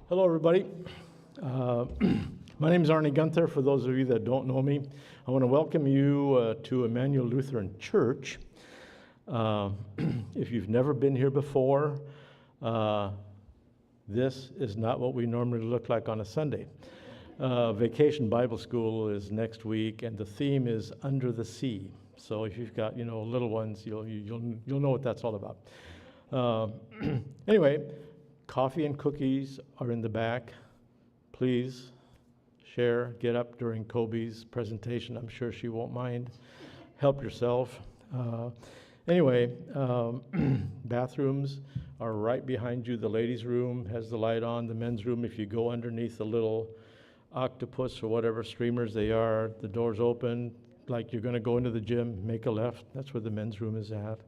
Hello, everybody. Uh, my name is Arnie Gunther. For those of you that don't know me, I want to welcome you to Emmanuel Lutheran Church. If you've never been here before, this is not what we normally look like on a Sunday. Vacation Bible School is next week, and the theme is Under the Sea. So if you've got little ones, you'll know what that's all about. Anyway. Coffee and cookies are in the back. Please share, get up during Kobe's presentation. I'm sure she won't mind. Help yourself. Bathrooms are right behind you. The ladies' room has the light on. The men's room, if you go underneath the little octopus or whatever streamers they are, the door's open. Like you're going to go into the gym, make a left. That's where the men's room is at.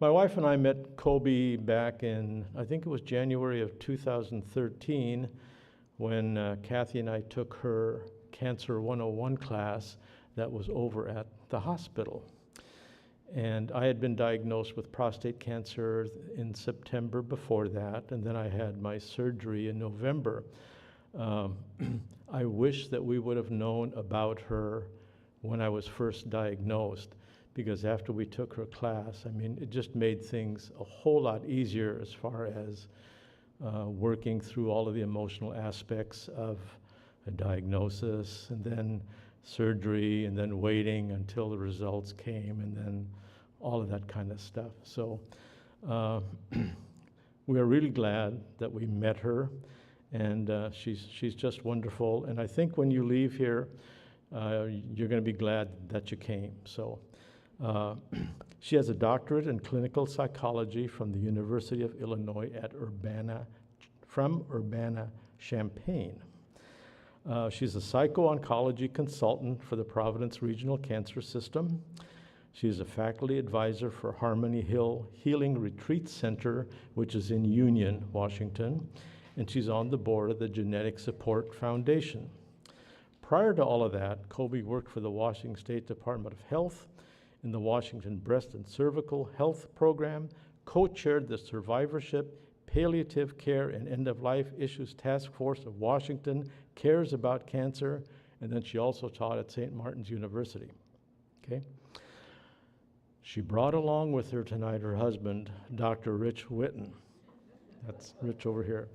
My wife and I met Kobe back in, I think it was January of 2013, when Kathy and I took her Cancer 101 class that was over at the hospital. And I had been diagnosed with prostate cancer in September before that, and then I had my surgery in November. I wish that we would have known about her when I was first diagnosed, because after we took her class, it just made things a whole lot easier as far as working through all of the emotional aspects of a diagnosis, and then surgery, and then waiting until the results came, and then all of that kind of stuff. So we are really glad that we met her, and she's just wonderful. And I think when you leave here, you're going to be glad that you came. So. She has a doctorate in clinical psychology from the University of Illinois at Urbana-Champaign. She's a psycho-oncology consultant for the Providence Regional Cancer System. She's a faculty advisor for Harmony Hill Healing Retreat Center, which is in Union, Washington, and she's on the board of the Genetic Support Foundation. Prior to all of that, Kobe worked for the Washington State Department of Health in the Washington Breast and Cervical Health Program, co-chaired the Survivorship, Palliative Care, and End-of-Life Issues Task Force of Washington Cares About Cancer, and then she also taught at St. Martin's University. Okay. She brought along with her tonight her husband, Dr. Rich Witten. That's Rich over here.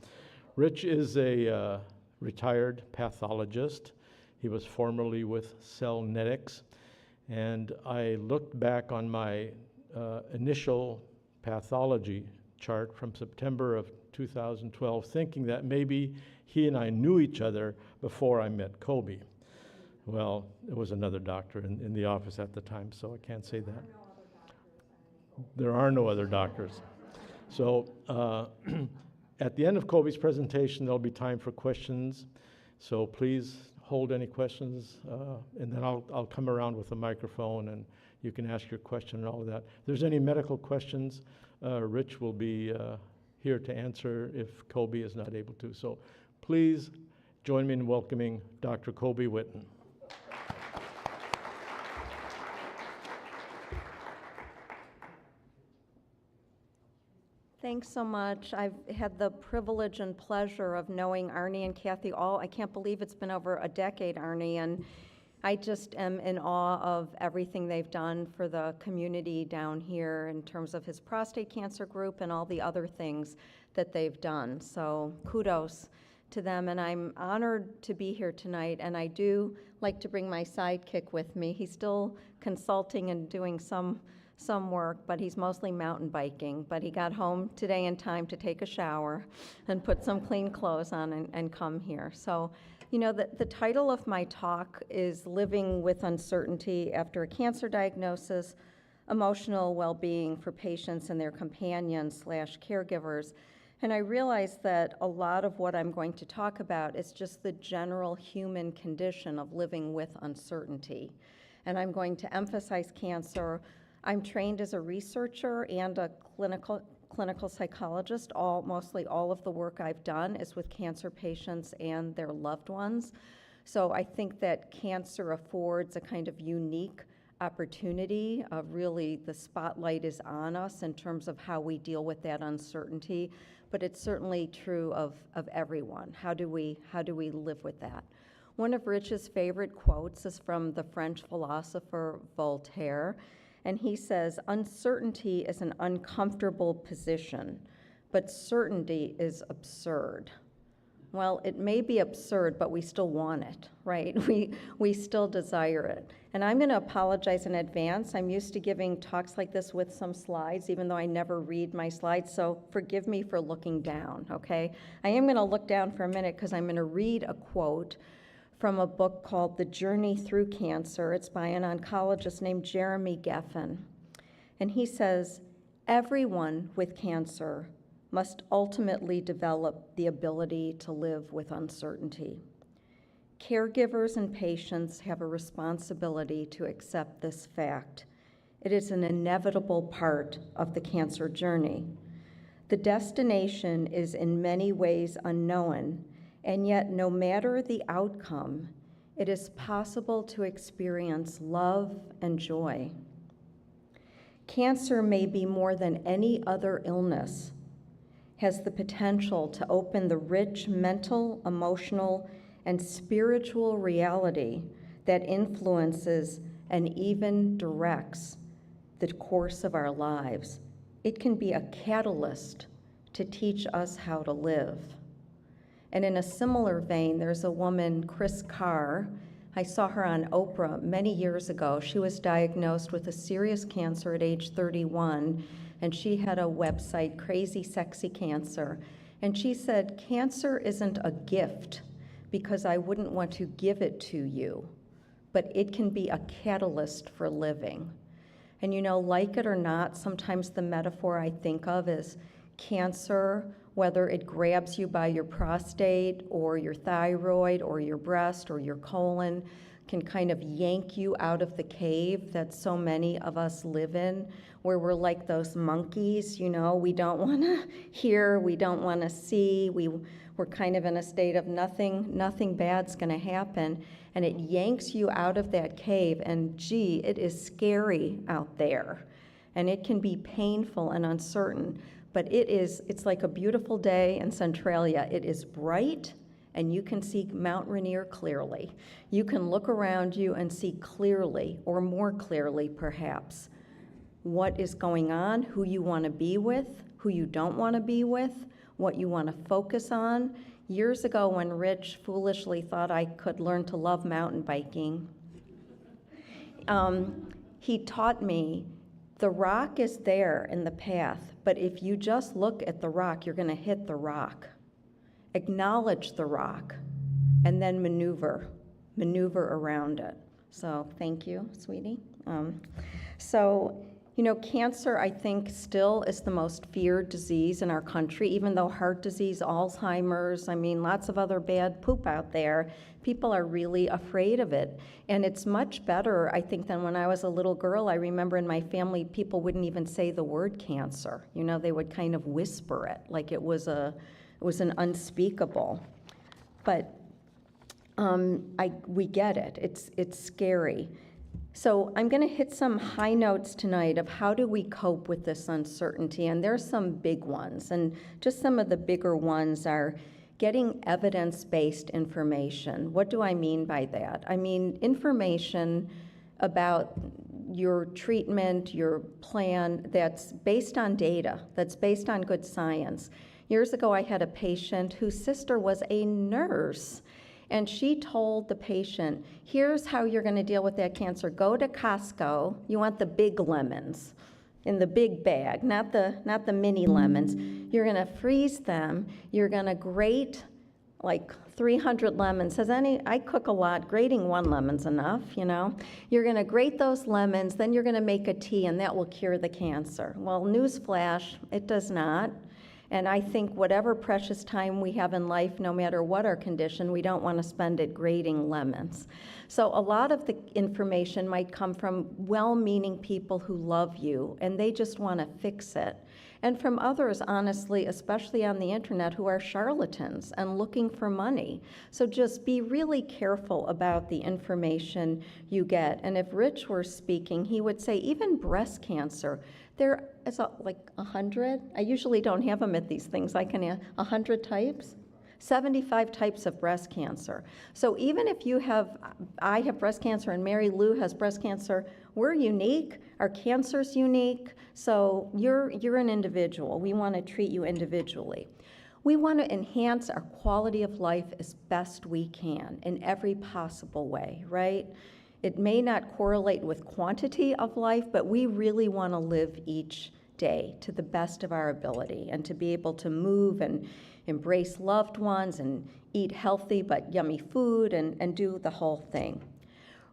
Rich is a retired pathologist. He was formerly with Cellnetics. And I looked back on my initial pathology chart from September of 2012, thinking that maybe he and I knew each other before I met Kobe. Well, it was another doctor in the office at the time, so I can't say that. There are no other doctors. So at the end of Kobe's presentation, there'll be time for questions. So please hold any questions, and then I'll come around with a microphone and you can ask your question and all of that. If there's any medical questions, Rich will be here to answer if Kobe is not able to. So please join me in welcoming Dr. Kobe Witten. Thanks so much. I've had the privilege and pleasure of knowing Arnie and Kathy I can't believe it's been over a decade, Arnie, and I just am in awe of everything they've done for the community down here in terms of his prostate cancer group and all the other things that they've done. So kudos to them, and I'm honored to be here tonight, and I do like to bring my sidekick with me. He's still consulting and doing some work, but he's mostly mountain biking. But he got home today in time to take a shower and put some clean clothes on and come here. So, the title of my talk is Living with Uncertainty After a Cancer Diagnosis, Emotional Well-Being for Patients and Their Companions/Caregivers. And I realize that a lot of what I'm going to talk about is just the general human condition of living with uncertainty. And I'm going to emphasize cancer. I'm trained as a researcher and a clinical psychologist. Mostly all of the work I've done is with cancer patients and their loved ones. So I think that cancer affords a kind of unique opportunity of really the spotlight is on us in terms of how we deal with that uncertainty, but it's certainly true of everyone. How do we live with that? One of Rich's favorite quotes is from the French philosopher Voltaire, and he says, "Uncertainty is an uncomfortable position, but certainty is absurd." Well, it may be absurd, but we still want it, right? We still desire it. And I'm going to apologize in advance. I'm used to giving talks like this with some slides, even though I never read my slides, so forgive me for looking down, okay? I am going to look down for a minute because I'm going to read a quote from a book called The Journey Through Cancer. It's by an oncologist named Jeremy Geffen. And he says, "Everyone with cancer must ultimately develop the ability to live with uncertainty. Caregivers and patients have a responsibility to accept this fact. It is an inevitable part of the cancer journey. The destination is in many ways unknown, and yet no matter the outcome, it is possible to experience love and joy. Cancer may be more than any other illness, has the potential to open the rich mental, emotional, and spiritual reality that influences and even directs the course of our lives. It can be a catalyst to teach us how to live." And in a similar vein, there's a woman, Chris Carr. I saw her on Oprah many years ago. She was diagnosed with a serious cancer at age 31, and she had a website, Crazy Sexy Cancer. And she said, "Cancer isn't a gift because I wouldn't want to give it to you, but it can be a catalyst for living." And you know, like it or not, sometimes the metaphor I think of is cancer, whether it grabs you by your prostate or your thyroid or your breast or your colon, can kind of yank you out of the cave that so many of us live in, where we're like those monkeys, you know, we don't want to hear, we don't want to see, we're kind of in a state of nothing bad's going to happen, and it yanks you out of that cave, and gee, it is scary out there, and it can be painful and uncertain, but it's like a beautiful day in Centralia. It is bright, and you can see Mount Rainier clearly. You can look around you and see clearly, or more clearly perhaps, what is going on, who you want to be with, who you don't want to be with, what you want to focus on. Years ago, when Rich foolishly thought I could learn to love mountain biking, he taught me the rock is there in the path, but if you just look at the rock, you're going to hit the rock. Acknowledge the rock, and then maneuver around it. So thank you, sweetie. You know, cancer, I think, still is the most feared disease in our country, even though heart disease, Alzheimer's, I mean, lots of other bad poop out there. People are really afraid of it. And it's much better, I think, than when I was a little girl. I remember in my family, people wouldn't even say the word cancer. You know, they would kind of whisper it like it was an unspeakable. But we get it. It's scary. So I'm going to hit some high notes tonight of how do we cope with this uncertainty, and there's some big ones, and just some of the bigger ones are getting evidence-based information. What do I mean by that? I mean information about your treatment, your plan that's based on data, that's based on good science. Years ago, I had a patient whose sister was a nurse, and she told the patient, here's how you're going to deal with that cancer. Go to Costco. You want the big lemons in the big bag, not the mini lemons. You're going to freeze them. You're going to grate like 300 lemons. I cook a lot. Grating one lemon's enough, you know. You're going to grate those lemons. Then you're going to make a tea, and that will cure the cancer. Well, newsflash, it does not. And I think whatever precious time we have in life, no matter what our condition, we don't want to spend it grading lemons. So a lot of the information might come from well-meaning people who love you, and they just want to fix it. And from others, honestly, especially on the internet, who are charlatans and looking for money. So just be really careful about the information you get. And if Rich were speaking, he would say even breast cancer, there is like 100. I usually don't have them at these things. I can add 100 types. 75 types of breast cancer. So even if I have breast cancer and Mary Lou has breast cancer, we're unique, our cancer's unique, so you're an individual. We want to treat you individually. We want to enhance our quality of life as best we can in every possible way, right? It may not correlate with quantity of life, but we really want to live each day to the best of our ability and to be able to move and embrace loved ones and eat healthy but yummy food and do the whole thing.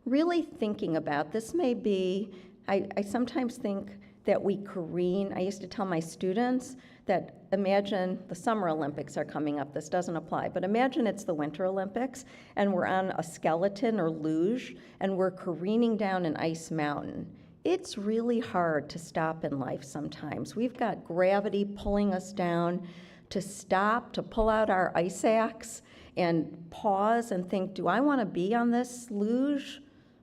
Really thinking about this may be, I sometimes think that we careen. I used to tell my students that imagine the Summer Olympics are coming up. This doesn't apply, but imagine it's the Winter Olympics and we're on a skeleton or luge and we're careening down an ice mountain. It's really hard to stop in life sometimes. We've got gravity pulling us down. To stop, to pull out our ice axe and pause and think, do I want to be on this luge?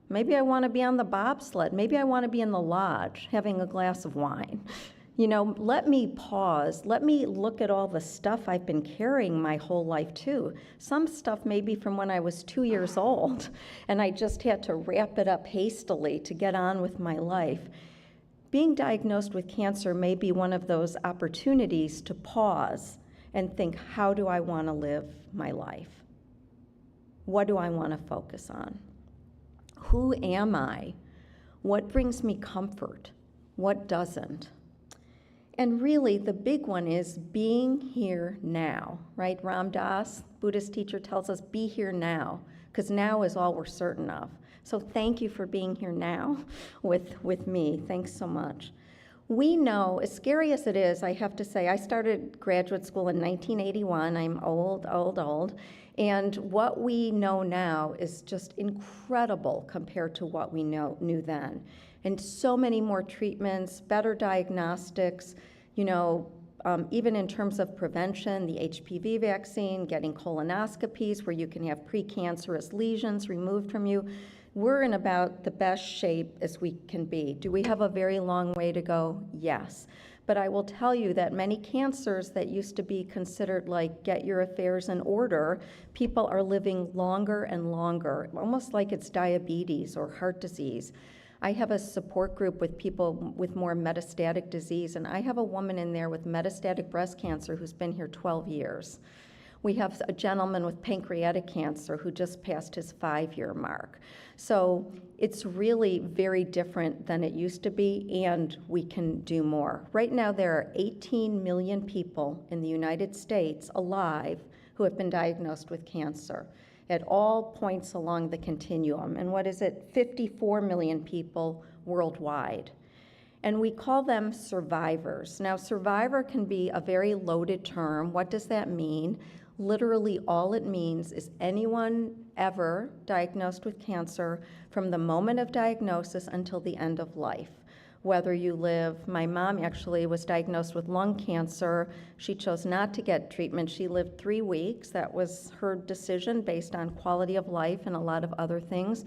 Maybe I want to be on the bobsled. Maybe I want to be in the lodge having a glass of wine. You know, let me pause. Let me look at all the stuff I've been carrying my whole life too. Some stuff maybe from when I was 2 years old and I just had to wrap it up hastily to get on with my life. Being diagnosed with cancer may be one of those opportunities to pause and think, how do I want to live my life? What do I want to focus on? Who am I? What brings me comfort? What doesn't? And really, the big one is being here now, right? Ram Dass, Buddhist teacher, tells us, be here now, because now is all we're certain of. So thank you for being here now with me. Thanks so much. We know, as scary as it is, I have to say, I started graduate school in 1981. I'm old. And what we know now is just incredible compared to what we knew then. And so many more treatments, better diagnostics, even in terms of prevention, the HPV vaccine, getting colonoscopies where you can have precancerous lesions removed from you. We're in about the best shape as we can be. Do we have a very long way to go? Yes. But I will tell you that many cancers that used to be considered like get your affairs in order, people are living longer and longer, almost like it's diabetes or heart disease. I have a support group with people with more metastatic disease, and I have a woman in there with metastatic breast cancer who's been here 12 years. We have a gentleman with pancreatic cancer who just passed his 5-year mark. So it's really very different than it used to be, and we can do more. Right now, there are 18 million people in the United States alive who have been diagnosed with cancer at all points along the continuum. And 54 million people worldwide. And we call them survivors. Now, survivor can be a very loaded term. What does that mean? Literally, all it means is anyone ever diagnosed with cancer from the moment of diagnosis until the end of life. Whether you live, my mom actually was diagnosed with lung cancer. She chose not to get treatment. She lived 3 weeks. That was her decision based on quality of life and a lot of other things.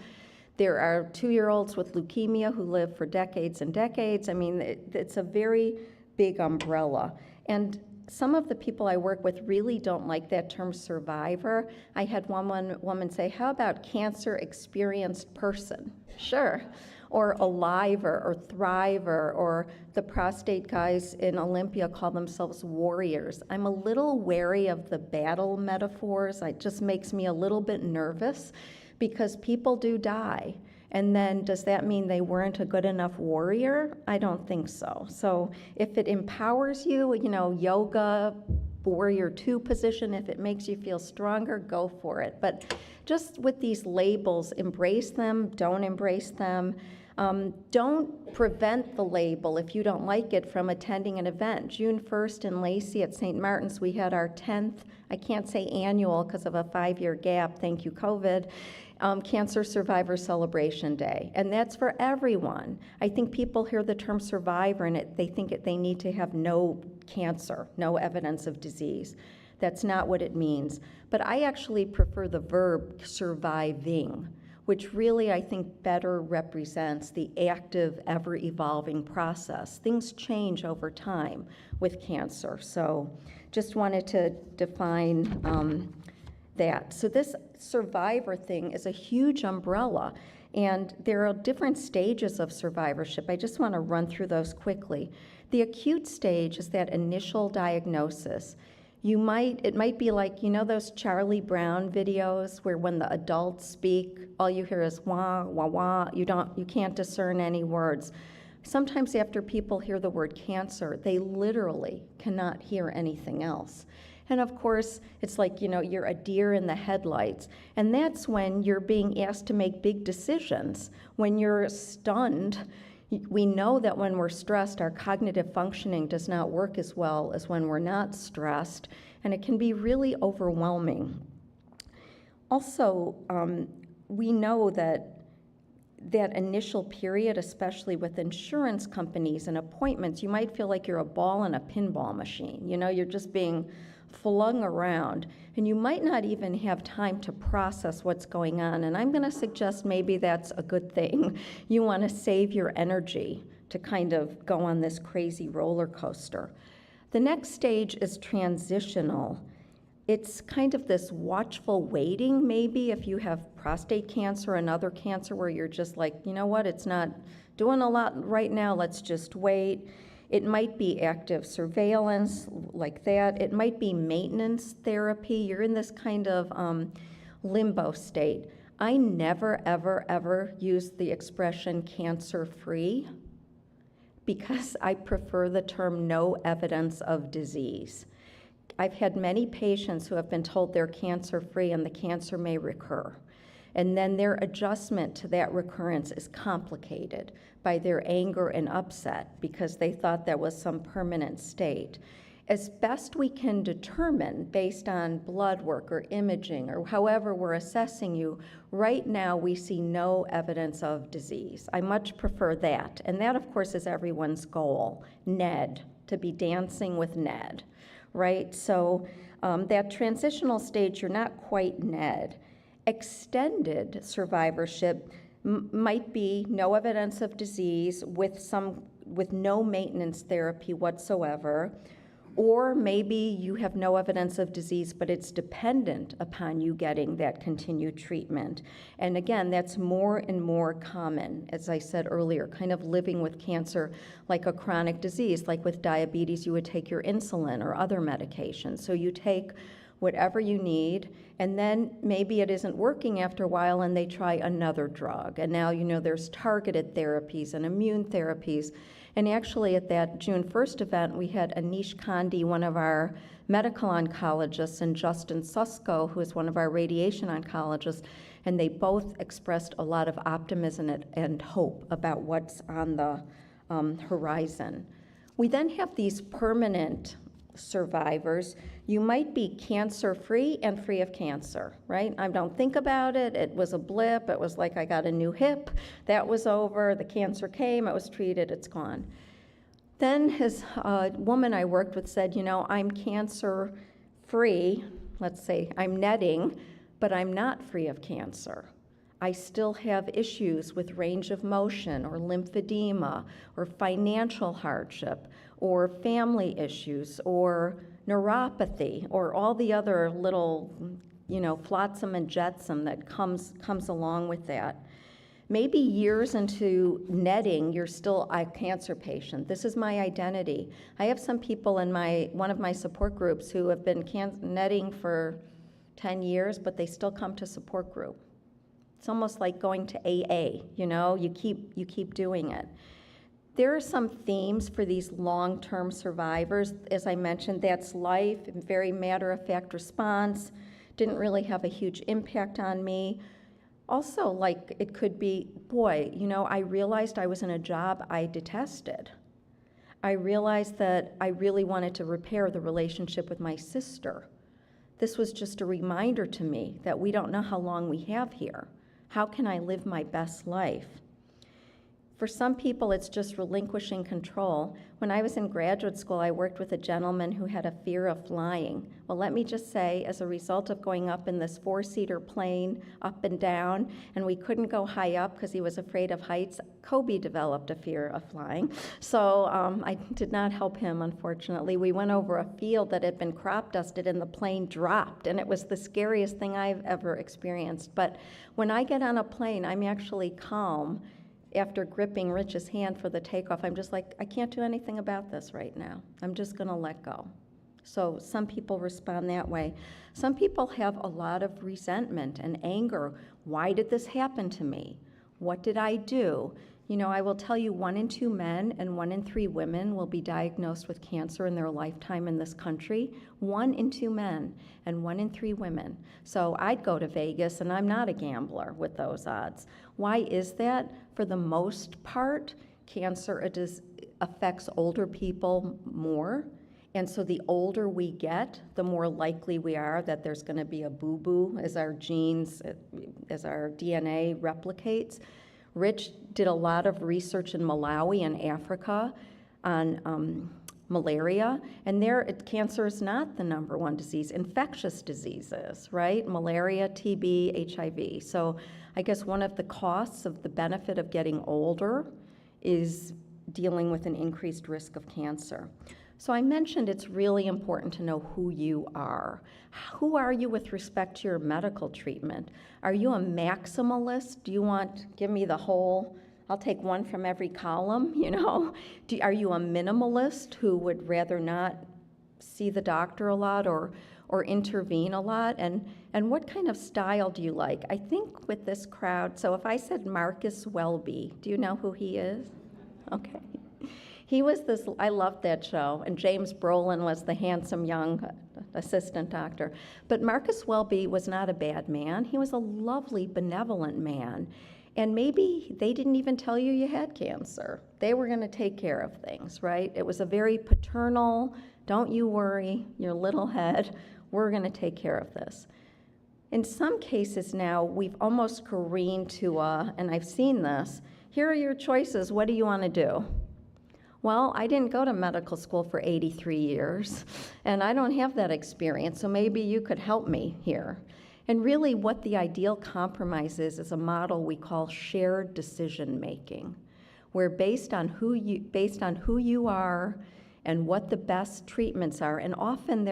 There are 2-year-olds with leukemia who live for decades and decades. I mean, it's a very big umbrella. And some of the people I work with really don't like that term survivor. I had one woman say, how about cancer experienced person? Sure. Or aliver or thriver, or the prostate guys in Olympia call themselves warriors. I'm a little wary of the battle metaphors. It just makes me a little bit nervous because people do die. And then does that mean they weren't a good enough warrior? I don't think so. So if it empowers you, yoga, warrior 2 position, if it makes you feel stronger, go for it. But just with these labels, embrace them, don't embrace them. Don't prevent the label if you don't like it from attending an event. June 1st in Lacey at St. Martin's, we had our 10th, I can't say annual because of a 5-year gap, thank you COVID, Cancer Survivor Celebration Day. And that's for everyone. I think people hear the term survivor and they think they need to have no cancer, no evidence of disease. That's not what it means. But I actually prefer the verb surviving, which really I think better represents the active, ever-evolving process. Things change over time with cancer. So just wanted to define that. So this survivor thing is a huge umbrella, and there are different stages of survivorship. I just want to run through those quickly. The acute stage is that initial diagnosis. It might be like, you know those Charlie Brown videos where when the adults speak, all you hear is wah, wah, wah, you can't discern any words. Sometimes after people hear the word cancer, they literally cannot hear anything else. And of course, it's like, you're a deer in the headlights. And that's when you're being asked to make big decisions. When you're stunned, we know that when we're stressed, our cognitive functioning does not work as well as when we're not stressed, and it can be really overwhelming. Also, we know that initial period, especially with insurance companies and appointments, you might feel like you're a ball in a pinball machine. You're just being flung around, and you might not even have time to process what's going on. And I'm going to suggest maybe that's a good thing. You want to save your energy to kind of go on this crazy roller coaster. The next stage is transitional. It's kind of this watchful waiting, maybe if you have prostate cancer, another cancer where you're just like, you know what, it's not doing a lot right now, let's just wait. It might be active surveillance like that. It might be maintenance therapy. You're in this kind of limbo state. I never, ever, ever use the expression cancer-free because I prefer the term no evidence of disease. I've had many patients who have been told they're cancer-free and the cancer may recur. And then their adjustment to that recurrence is complicated by their anger and upset because they thought that was some permanent state. As best we can determine based on blood work or imaging or however we're assessing you, right now we see no evidence of disease. I much prefer that. And that, of course, is everyone's goal, Ned, to be dancing with Ned, right? So that transitional stage, you're not quite Ned. Extended survivorship might be no evidence of disease with no maintenance therapy whatsoever, or maybe you have no evidence of disease, but it's dependent upon you getting that continued treatment. And again, that's more and more common, as I said earlier, kind of living with cancer like a chronic disease. Like with diabetes, you would take your insulin or other medications. So you take whatever you need, and then maybe it isn't working after a while and they try another drug. And now there's targeted therapies and immune therapies. And actually at that June 1st event, we had Anish Khandy, one of our medical oncologists, and Justin Susko, who is one of our radiation oncologists, and they both expressed a lot of optimism and hope about what's on the horizon. We then have these permanent survivors. You might be cancer-free and free of cancer, right? I don't think about it. It was a blip. It was like I got a new hip. That was over. The cancer came. It was treated. It's gone. Then his woman I worked with said, I'm cancer-free. Let's say I'm netting, but I'm not free of cancer. I still have issues with range of motion or lymphedema or financial hardship or family issues or neuropathy or all the other little, flotsam and jetsam that comes along with that. Maybe years into netting, you're still a cancer patient. This is my identity. I have some people in one of my support groups who have been netting for 10 years, but they still come to support group. It's almost like going to AA, you keep doing it. There are some themes for these long-term survivors. As I mentioned, that's life, very matter-of-fact response, didn't really have a huge impact on me. Also, like, it could be, boy, I realized I was in a job I detested. I realized that I really wanted to repair the relationship with my sister. This was just a reminder to me that we don't know how long we have here. How can I live my best life? For some people, it's just relinquishing control. When I was in graduate school, I worked with a gentleman who had a fear of flying. Well, let me just say, as a result of going up in this 4-seater plane, up and down, and we couldn't go high up because he was afraid of heights, Kobe developed a fear of flying. So I did not help him, unfortunately. We went over a field that had been crop dusted and the plane dropped, and it was the scariest thing I've ever experienced. But when I get on a plane, I'm actually calm. After gripping Rich's hand for the takeoff, I'm just like, I can't do anything about this right now. I'm just going to let go. So some people respond that way. Some people have a lot of resentment and anger. Why did this happen to me? What did I do? I will tell you 1 in 2 men and 1 in 3 women will be diagnosed with cancer in their lifetime in this country. 1 in 2 men and 1 in 3 women. So I'd go to Vegas, and I'm not a gambler with those odds. Why is that? For the most part, cancer affects older people more. And so the older we get, the more likely we are that there's going to be a boo-boo as our genes, as our DNA replicates. Rich did a lot of research in Malawi and Africa on malaria, and there cancer is not the #1 disease. Infectious diseases, right? Malaria, TB, HIV. So I guess one of the costs of the benefit of getting older is dealing with an increased risk of cancer. So I mentioned it's really important to know who you are. Who are you with respect to your medical treatment? Are you a maximalist? Do you give me the whole, I'll take one from every column, Are you a minimalist who would rather not see the doctor a lot or intervene a lot? And what kind of style do you like? I think with this crowd, so if I said Marcus Welby, do you know who he is? Okay. He was I loved that show, and James Brolin was the handsome young assistant doctor. But Marcus Welby was not a bad man. He was a lovely, benevolent man. And maybe they didn't even tell you you had cancer. They were going to take care of things, right? It was a very paternal, don't you worry, your little head, we're going to take care of this. In some cases now, we've almost careened to, and I've seen this, here are your choices, what do you want to do? Well, I didn't go to medical school for 83 years, and I don't have that experience, so maybe you could help me here. And really what the ideal compromise is a model we call shared decision-making, where based on who you are and what the best treatments are, and often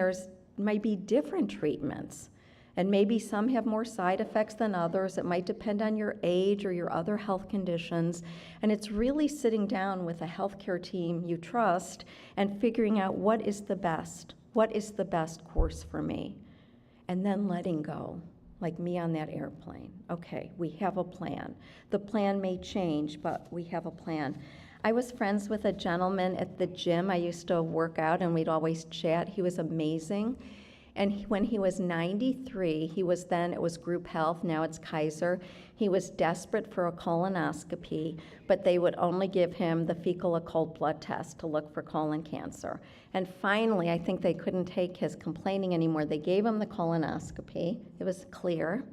might be different treatments, and maybe some have more side effects than others. It might depend on your age or your other health conditions. And it's really sitting down with a healthcare team you trust and figuring out what is the best course for me. And then letting go, like me on that airplane. Okay, we have a plan. The plan may change, but we have a plan. I was friends with a gentleman at the gym. I used to work out and we'd always chat. He was amazing. And when he was 93, it was Group Health, now it's Kaiser. He was desperate for a colonoscopy, but they would only give him the fecal occult blood test to look for colon cancer. And finally, I think they couldn't take his complaining anymore. They gave him the colonoscopy. It was clear.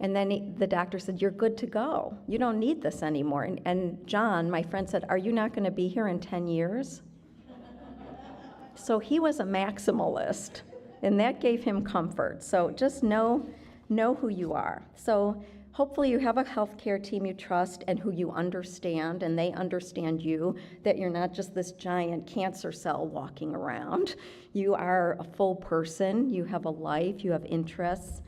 And then the doctor said, you're good to go. You don't need this anymore. And John, my friend, said, are you not going to be here in 10 years? So he was a maximalist. And that gave him comfort. So just know who you are. So hopefully you have a healthcare team you trust and who you understand, and they understand you, that you're not just this giant cancer cell walking around. You are a full person, you have a life, you have interests.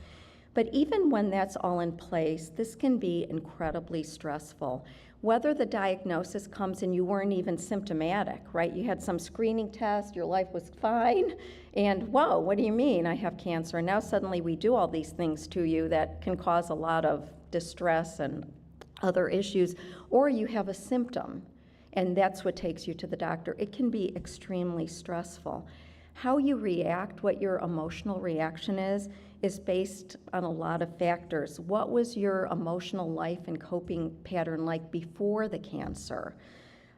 But even when that's all in place, this can be incredibly stressful. Whether the diagnosis comes and you weren't even symptomatic, right? You had some screening test, your life was fine, and whoa, what do you mean I have cancer? And now suddenly we do all these things to you that can cause a lot of distress and other issues, or you have a symptom, and that's what takes you to the doctor. It can be extremely stressful. How you react, what your emotional reaction is based on a lot of factors. What was your emotional life and coping pattern like before the cancer?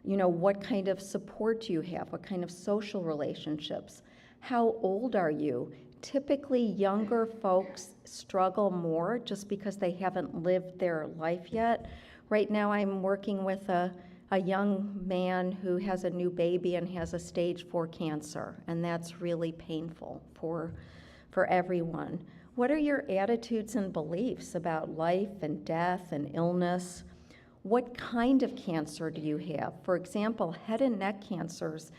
You know, what kind of support do you have? What kind of social relationships? How old are you? Typically, younger folks struggle more just because they haven't lived their life yet. Right now, I'm working with a young man who has a new baby and has a stage 4 cancer, and that's really painful for everyone. What are your attitudes and beliefs about life and death and illness? What kind of cancer do you have? For example, head and neck cancers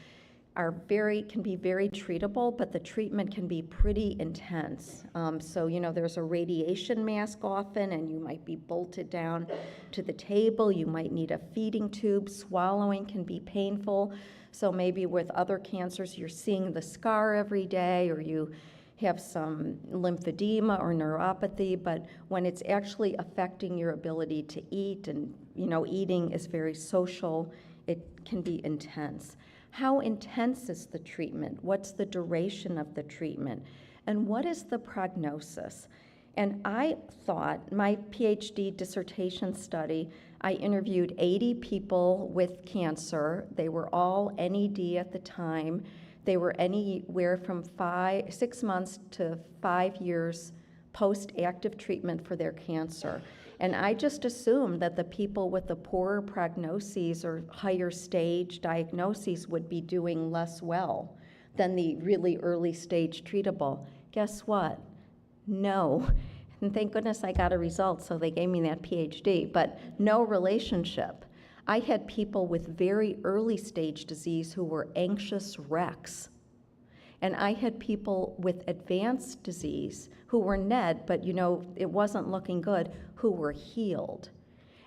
can be very treatable, but the treatment can be pretty intense. So, you know, there's a radiation mask often, and you might be bolted down to the table. You might need a feeding tube. Swallowing can be painful. So maybe with other cancers, you're seeing the scar every day, or you have some lymphedema or neuropathy, but when it's actually affecting your ability to eat, and, you know, eating is very social, it can be intense. How intense is the treatment? What's the duration of the treatment? And what is the prognosis? And I thought, my PhD dissertation study, I interviewed 80 people with cancer. They were all NED at the time. They were anywhere from 6 months to 5 years post-active treatment for their cancer. And I just assumed that the people with the poorer prognoses or higher stage diagnoses would be doing less well than the really early stage treatable. Guess what? No. And thank goodness I got a result, so they gave me that PhD, but no relationship. I had people with very early stage disease who were anxious wrecks. And I had people with advanced disease who were NED, but, you know, it wasn't looking good, who were healed.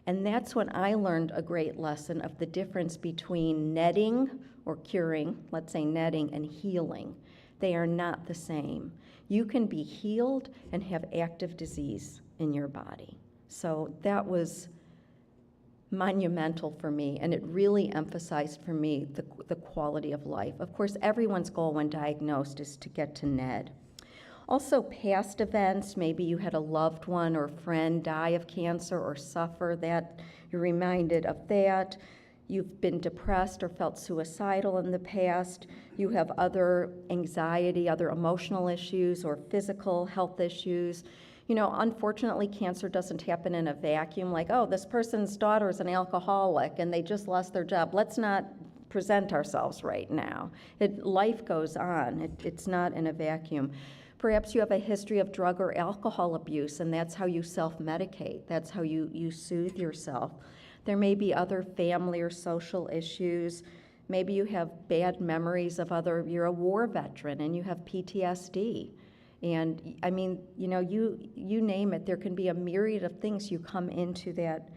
And that's when I learned a great lesson of the difference between netting or curing, let's say netting, and healing. They are not the same. You can be healed and have active disease in your body. So that was monumental for me, and it really emphasized for me the quality of life. Of course, everyone's goal when diagnosed is to get to NED. Also, past events, maybe you had a loved one or friend die of cancer or suffer, that you're reminded of that. You've been depressed or felt suicidal in the past. You have other anxiety, other emotional issues, or physical health issues. You know, unfortunately, cancer doesn't happen in a vacuum, like, oh, this person's daughter is an alcoholic and they just lost their job. Let's not present ourselves right now. Life goes on. It's not in a vacuum. Perhaps you have a history of drug or alcohol abuse, and that's how you self-medicate. That's how you soothe yourself. There may be other family or social issues. Maybe you have bad memories of you're a war veteran and you have PTSD. And I mean, you know, you name it, there can be a myriad of things you come into that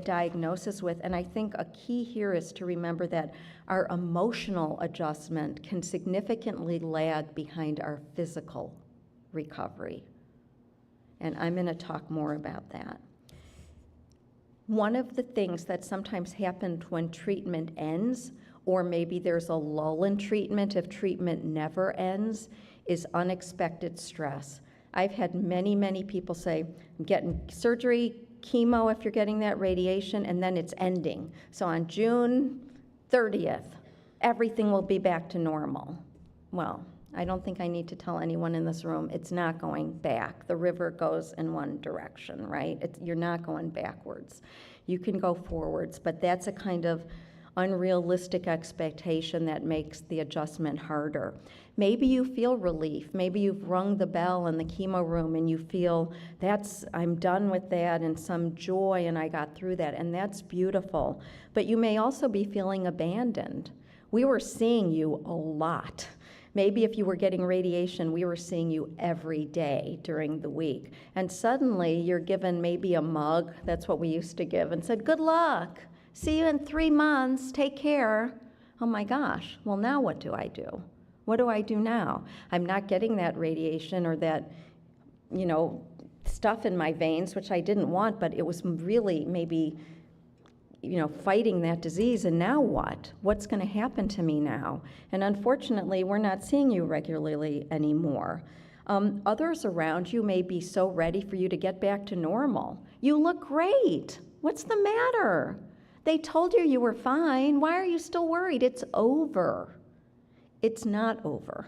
diagnosis with. And I think a key here is to remember that our emotional adjustment can significantly lag behind our physical recovery. And I'm going to talk more about that. One of the things that sometimes happens when treatment ends, or maybe there's a lull in treatment if treatment never ends, is unexpected stress. I've had many, many people say, I'm getting surgery, chemo if you're getting that radiation, and then it's ending. So on June 30th, everything will be back to normal. Well, I don't think I need to tell anyone in this room, it's not going back. The river goes in one direction, right? You're not going backwards. You can go forwards, but that's a kind of unrealistic expectation that makes the adjustment harder. Maybe you feel relief. Maybe you've rung the bell in the chemo room and you feel I'm done with that, and some joy, and I got through that, and that's beautiful. But you may also be feeling abandoned. We were seeing you a lot. Maybe if you were getting radiation, we were seeing you every day during the week. And suddenly you're given maybe a mug, that's what we used to give, and said, good luck. See you in 3 months, take care. Oh my gosh, well now what do I do? What do I do now? I'm not getting that radiation or that, you know, stuff in my veins, which I didn't want, but it was really maybe fighting that disease, and now what? What's going to happen to me now? And unfortunately, we're not seeing you regularly anymore. Others around you may be so ready for you to get back to normal. You look great. What's the matter? They told you were fine. Why are you still worried? It's over. It's not over.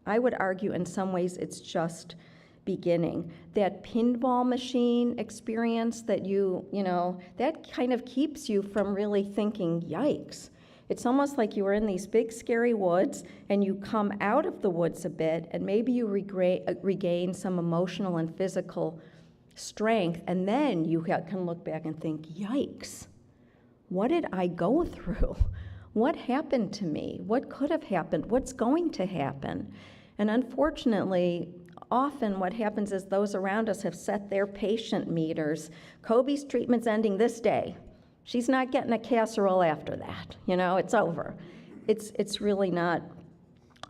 I would argue in some ways it's just beginning. That pinball machine experience that that kind of keeps you from really thinking, yikes. It's almost like you were in these big scary woods and you come out of the woods a bit and maybe you regain some emotional and physical strength, and then you can look back and think, yikes, what did I go through? What happened to me? What could have happened? What's going to happen? And unfortunately, often what happens is those around us have set their patient meters. Kobe's treatment's ending this day. She's not getting a casserole after that. It's over. It's really not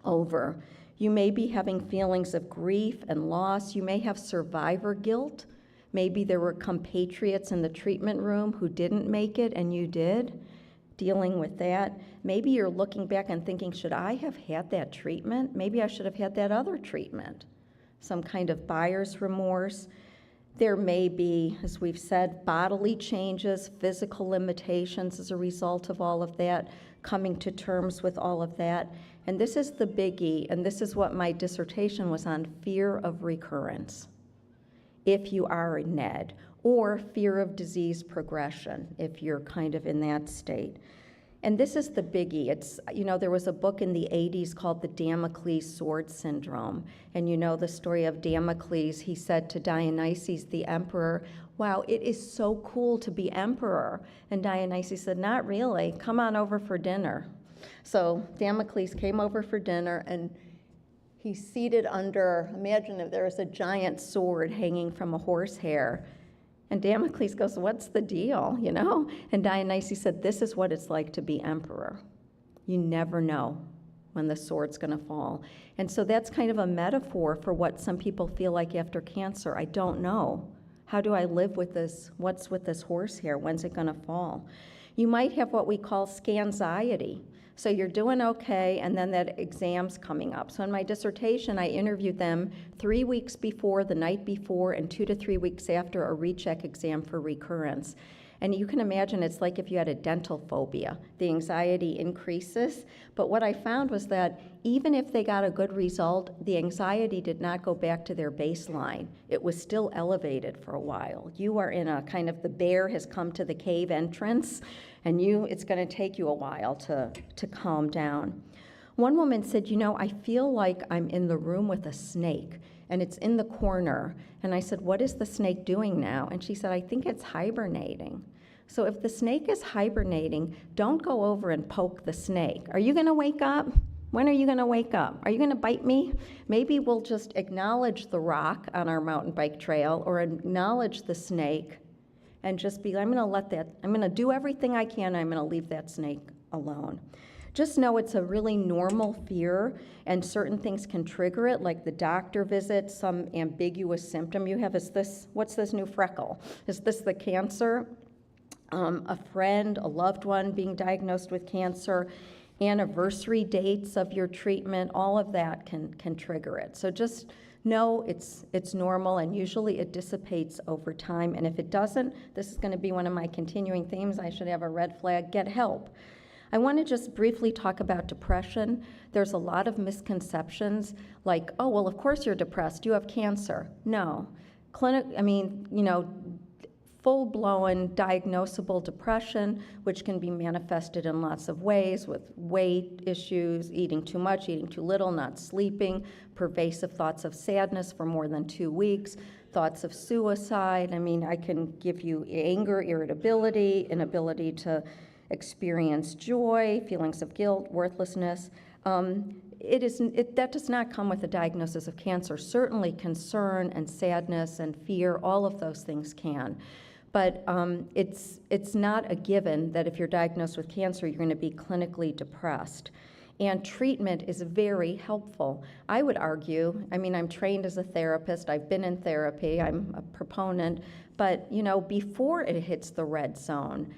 over. You may be having feelings of grief and loss. You may have survivor guilt. Maybe there were compatriots in the treatment room who didn't make it and you did, dealing with that. Maybe you're looking back and thinking, should I have had that treatment? Maybe I should have had that other treatment. Some kind of buyer's remorse. There may be, as we've said, bodily changes, physical limitations as a result of all of that, coming to terms with all of that. And this is the biggie, and this is what my dissertation was on, fear of recurrence, if you are a NED, or fear of disease progression, if you're kind of in that state. And this is the biggie. It's, there was a book in the 80s called The Damocles Sword Syndrome. And the story of Damocles. He said to Dionysus, the emperor, wow, it is so cool to be emperor. And Dionysus said, not really. Come on over for dinner. So Damocles came over for dinner, and he's seated under, imagine if there was a giant sword hanging from a horsehair. And Damocles goes, what's the deal, And Dionysus said, this is what it's like to be emperor. You never know when the sword's going to fall. And so that's kind of a metaphor for what some people feel like after cancer. I don't know. How do I live with this? What's with this horsehair? When's it going to fall? You might have what we call scanxiety. So you're doing okay, and then that exam's coming up. So in my dissertation, I interviewed them 3 weeks before, the night before, and 2 to 3 weeks after a recheck exam for recurrence. And you can imagine it's like if you had a dental phobia. The anxiety increases. But what I found was that even if they got a good result, the anxiety did not go back to their baseline. It was still elevated for a while. You are in a kind of, the bear has come to the cave entrance, and it's going to take you a while to calm down. One woman said, I feel like I'm in the room with a snake, and it's in the corner. And I said, what is the snake doing now? And she said, I think it's hibernating. So if the snake is hibernating, don't go over and poke the snake. Are you going to wake up? When are you going to wake up? Are you going to bite me? Maybe we'll just acknowledge the rock on our mountain bike trail, or acknowledge the snake, and just be, I'm going to do everything I can, I'm going to leave that snake alone. Just know it's a really normal fear, and certain things can trigger it, like the doctor visit, some ambiguous symptom you have. What's this new freckle? Is this the cancer? A friend, a loved one being diagnosed with cancer, anniversary dates of your treatment, all of that can trigger it. So just know it's normal, and usually it dissipates over time. And if it doesn't, this is going to be one of my continuing themes. I should have a red flag. Get help. I want to just briefly talk about depression. There's a lot of misconceptions, like, oh, well, of course you're depressed. You have cancer. No. Full-blown diagnosable depression, which can be manifested in lots of ways, with weight issues, eating too much, eating too little, not sleeping, pervasive thoughts of sadness for more than 2 weeks, thoughts of suicide. I can give you anger, irritability, inability to experience joy, feelings of guilt, worthlessness. That does not come with a diagnosis of cancer. Certainly concern and sadness and fear, all of those things can. But it's not a given that if you're diagnosed with cancer, you're going to be clinically depressed. And treatment is very helpful. I would argue, I'm trained as a therapist, I've been in therapy, I'm a proponent, but before it hits the red zone,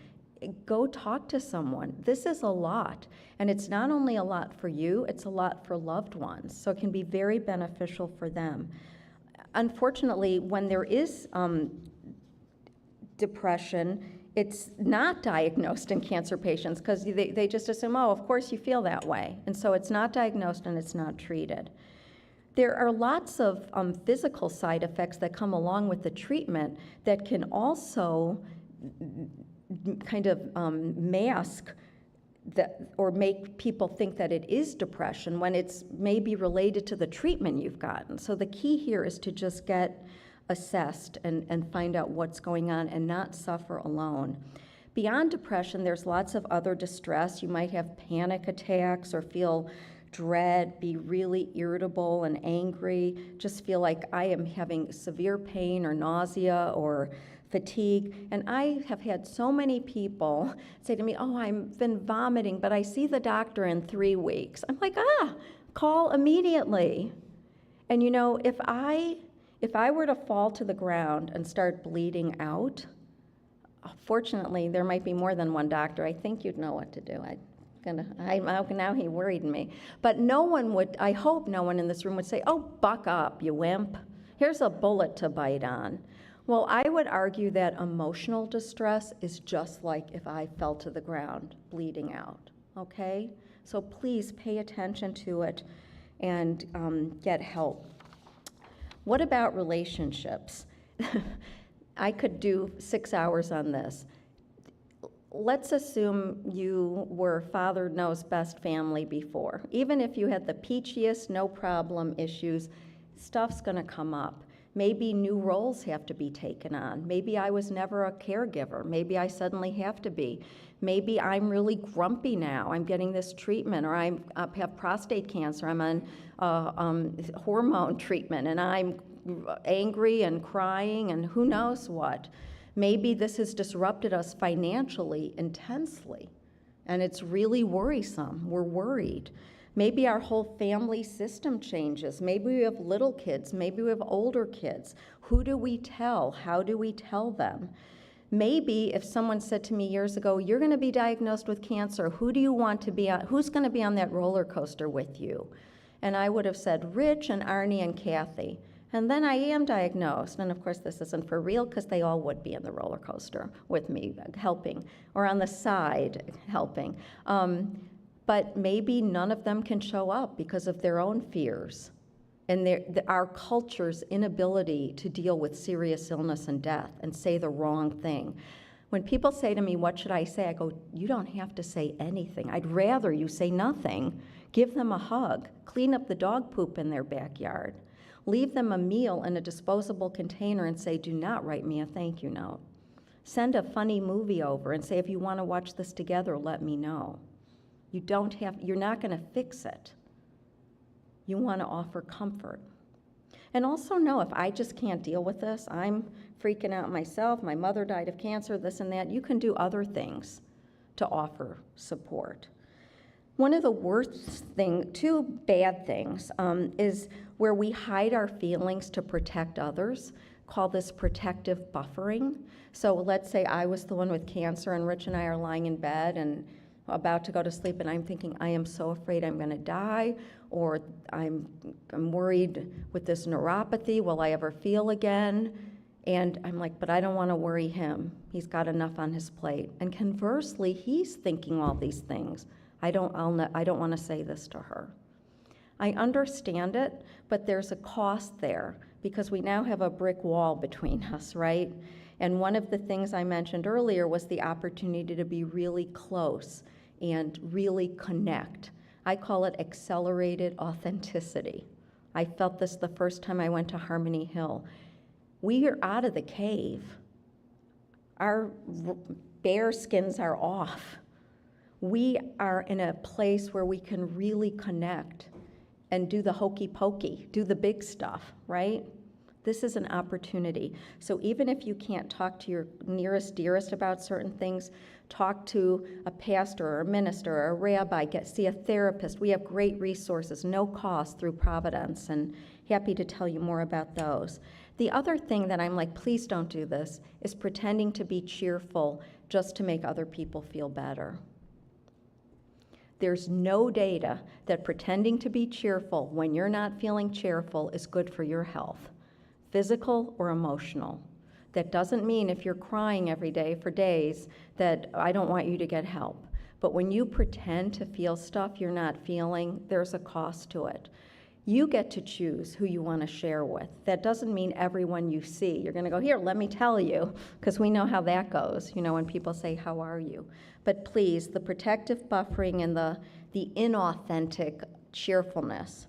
go talk to someone. This is a lot, and it's not only a lot for you, it's a lot for loved ones, so it can be very beneficial for them. Unfortunately, when there is depression, it's not diagnosed in cancer patients because they just assume, oh, of course you feel that way, and so it's not diagnosed and it's not treated. There are lots of physical side effects that come along with the treatment that can also kind of mask that or make people think that it is depression when it's maybe related to the treatment you've gotten. So the key here is to just get assessed and find out what's going on and not suffer alone. Beyond depression, there's lots of other distress. You might have panic attacks or feel dread, be really irritable and angry, just feel like I am having severe pain or nausea or fatigue. And I have had so many people say to me, oh, I've been vomiting, but I see the doctor in 3 weeks. I'm like, call immediately. And you know, if I were to fall to the ground and start bleeding out, fortunately, there might be more than one doctor. I think you'd know what to do. Now he worried me. But no one would, I hope no one in this room would say, oh, buck up, you wimp. Here's a bullet to bite on. Well, I would argue that emotional distress is just like if I fell to the ground bleeding out, okay? So please pay attention to it and get help. What about relationships? I could do 6 hours on this. Let's assume you were father knows best family before. Even if you had the peachiest, no problem issues, stuff's gonna come up. Maybe new roles have to be taken on. Maybe I was never a caregiver. Maybe I suddenly have to be. Maybe I'm really grumpy now. I'm getting this treatment, or I have prostate cancer. I'm on hormone treatment, and I'm angry and crying and who knows what. Maybe this has disrupted us financially intensely, and it's really worrisome. We're worried. Maybe our whole family system changes. Maybe we have little kids. Maybe we have older kids. Who do we tell? How do we tell them? Maybe if someone said to me years ago, you're going to be diagnosed with cancer, who do you want to be on? Who's going to be on that roller coaster with you? And I would have said Rich and Arnie and Kathy. And then I am diagnosed, and of course this isn't for real because they all would be in the roller coaster with me helping, or on the side helping. But maybe none of them can show up because of their own fears and our culture's inability to deal with serious illness and death and say the wrong thing. When people say to me, what should I say? I go, you don't have to say anything. I'd rather you say nothing. Give them a hug. Clean up the dog poop in their backyard. Leave them a meal in a disposable container and say, do not write me a thank you note. Send a funny movie over and say, if you want to watch this together, let me know. You're not going to fix it. You want to offer comfort. And also know if I just can't deal with this, I'm freaking out myself, my mother died of cancer, this and that, you can do other things to offer support. One of the worst two bad things, is where we hide our feelings to protect others. Call this protective buffering. So let's say I was the one with cancer and Rich and I are lying in bed and about to go to sleep, and I'm thinking, I am so afraid I'm gonna die, or I'm worried with this neuropathy, will I ever feel again? And I'm like, but I don't wanna worry him. He's got enough on his plate. And conversely, he's thinking all these things. I don't wanna say this to her. I understand it, but there's a cost there because we now have a brick wall between us, right? And one of the things I mentioned earlier was the opportunity to be really close and really connect. I call it accelerated authenticity. I felt this the first time I went to Harmony Hill. We are out of the cave. Our bear skins are off. We are in a place where we can really connect and do the hokey pokey, do the big stuff, right? This is an opportunity. So even if you can't talk to your nearest, dearest about certain things, talk to a pastor or a minister or a rabbi, see a therapist. We have great resources, no cost through Providence, and happy to tell you more about those. The other thing that I'm like, please don't do this, is pretending to be cheerful just to make other people feel better. There's no data that pretending to be cheerful when you're not feeling cheerful is good for your health, physical or emotional. That doesn't mean if you're crying every day for days that I don't want you to get help. But when you pretend to feel stuff you're not feeling, there's a cost to it. You get to choose who you want to share with. That doesn't mean everyone you see. You're going to go, here, let me tell you, because we know how that goes, when people say, how are you? But please, the protective buffering and the inauthentic cheerfulness.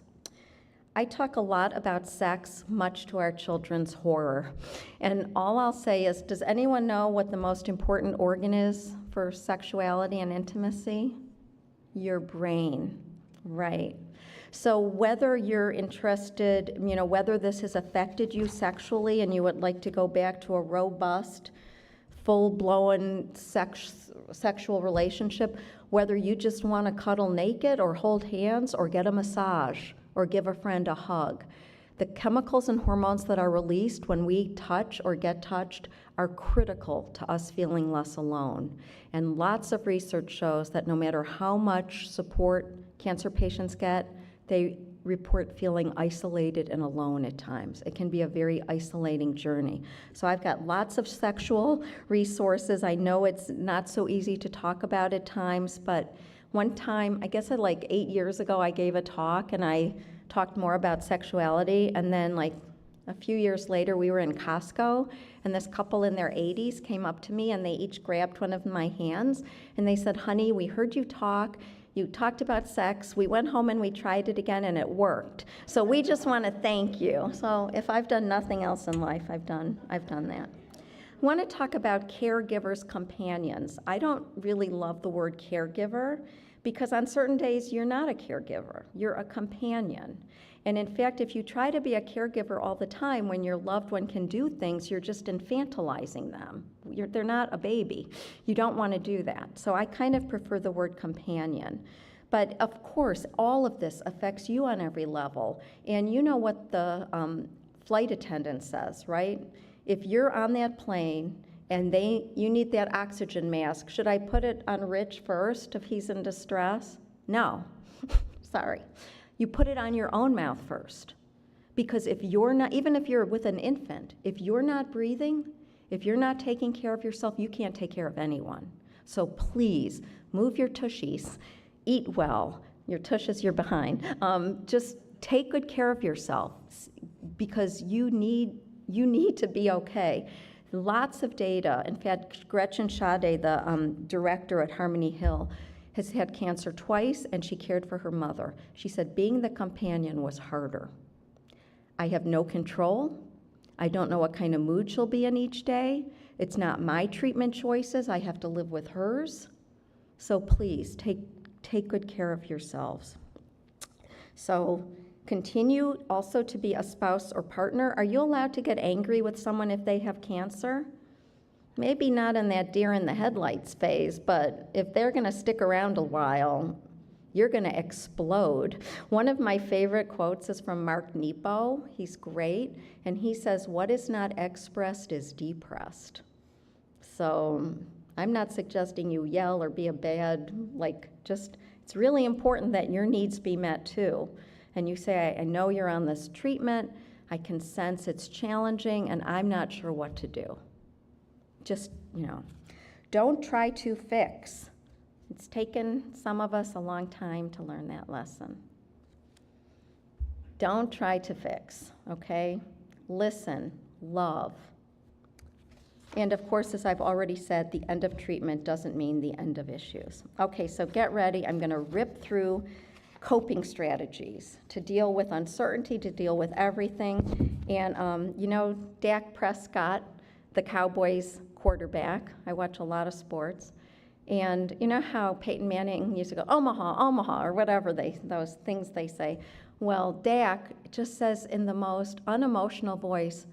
I talk a lot about sex, much to our children's horror. And all I'll say is, does anyone know what the most important organ is for sexuality and intimacy? Your brain, right. So whether you're interested, whether this has affected you sexually and you would like to go back to a robust, full-blown sexual relationship, whether you just want to cuddle naked or hold hands or get a massage or give a friend a hug, the chemicals and hormones that are released when we touch or get touched are critical to us feeling less alone. And lots of research shows that no matter how much support cancer patients get, they report feeling isolated and alone at times. It can be a very isolating journey. So I've got lots of sexual resources. I know it's not so easy to talk about at times, but one time, I guess like 8 years ago, I gave a talk and I talked more about sexuality, and then like a few years later, we were in Costco, and this couple in their 80s came up to me and they each grabbed one of my hands and they said, honey, we heard you talk. You talked about sex. We went home and we tried it again and it worked. So we just want to thank you. So if I've done nothing else in life, I've done that. I want to talk about caregivers' companions. I don't really love the word caregiver because on certain days you're not a caregiver, you're a companion. And in fact, if you try to be a caregiver all the time when your loved one can do things, you're just infantilizing them. They're not a baby. You don't want to do that. So I kind of prefer the word companion. But of course, all of this affects you on every level. And you know what the flight attendant says, right? If you're on that plane and you need that oxygen mask, should I put it on Rich first if he's in distress? No, sorry. You put it on your own mouth first. Because if you're not, even if you're with an infant, if you're not breathing, if you're not taking care of yourself, you can't take care of anyone. So please, move your tushies, eat well. Your tushes, you're behind. Just take good care of yourself because you need to be okay. Lots of data. In fact, Gretchen Schade, the director at Harmony Hill, has had cancer twice, and she cared for her mother. She said being the companion was harder. I have no control. I don't know what kind of mood she'll be in each day. It's not my treatment choices. I have to live with hers. So please, take good care of yourselves. So continue also to be a spouse or partner. Are you allowed to get angry with someone if they have cancer? Maybe not in that deer in the headlights phase, but if they're going to stick around a while, you're going to explode. One of my favorite quotes is from Mark Nepo. He's great, and he says, what is not expressed is depressed. So I'm not suggesting you yell or be a bad, it's really important that your needs be met too. And you say, I know you're on this treatment, I can sense it's challenging, and I'm not sure what to do. Just, don't try to fix. It's taken some of us a long time to learn that lesson. Don't try to fix, okay? Listen, love. And of course, as I've already said, the end of treatment doesn't mean the end of issues. Okay, so get ready. I'm going to rip through coping strategies to deal with uncertainty, to deal with everything. And, Dak Prescott, the Cowboys quarterback, I watch a lot of sports, and you know how Peyton Manning used to go, Omaha, Omaha, or whatever those things they say. Well, Dak just says in the most unemotional voice,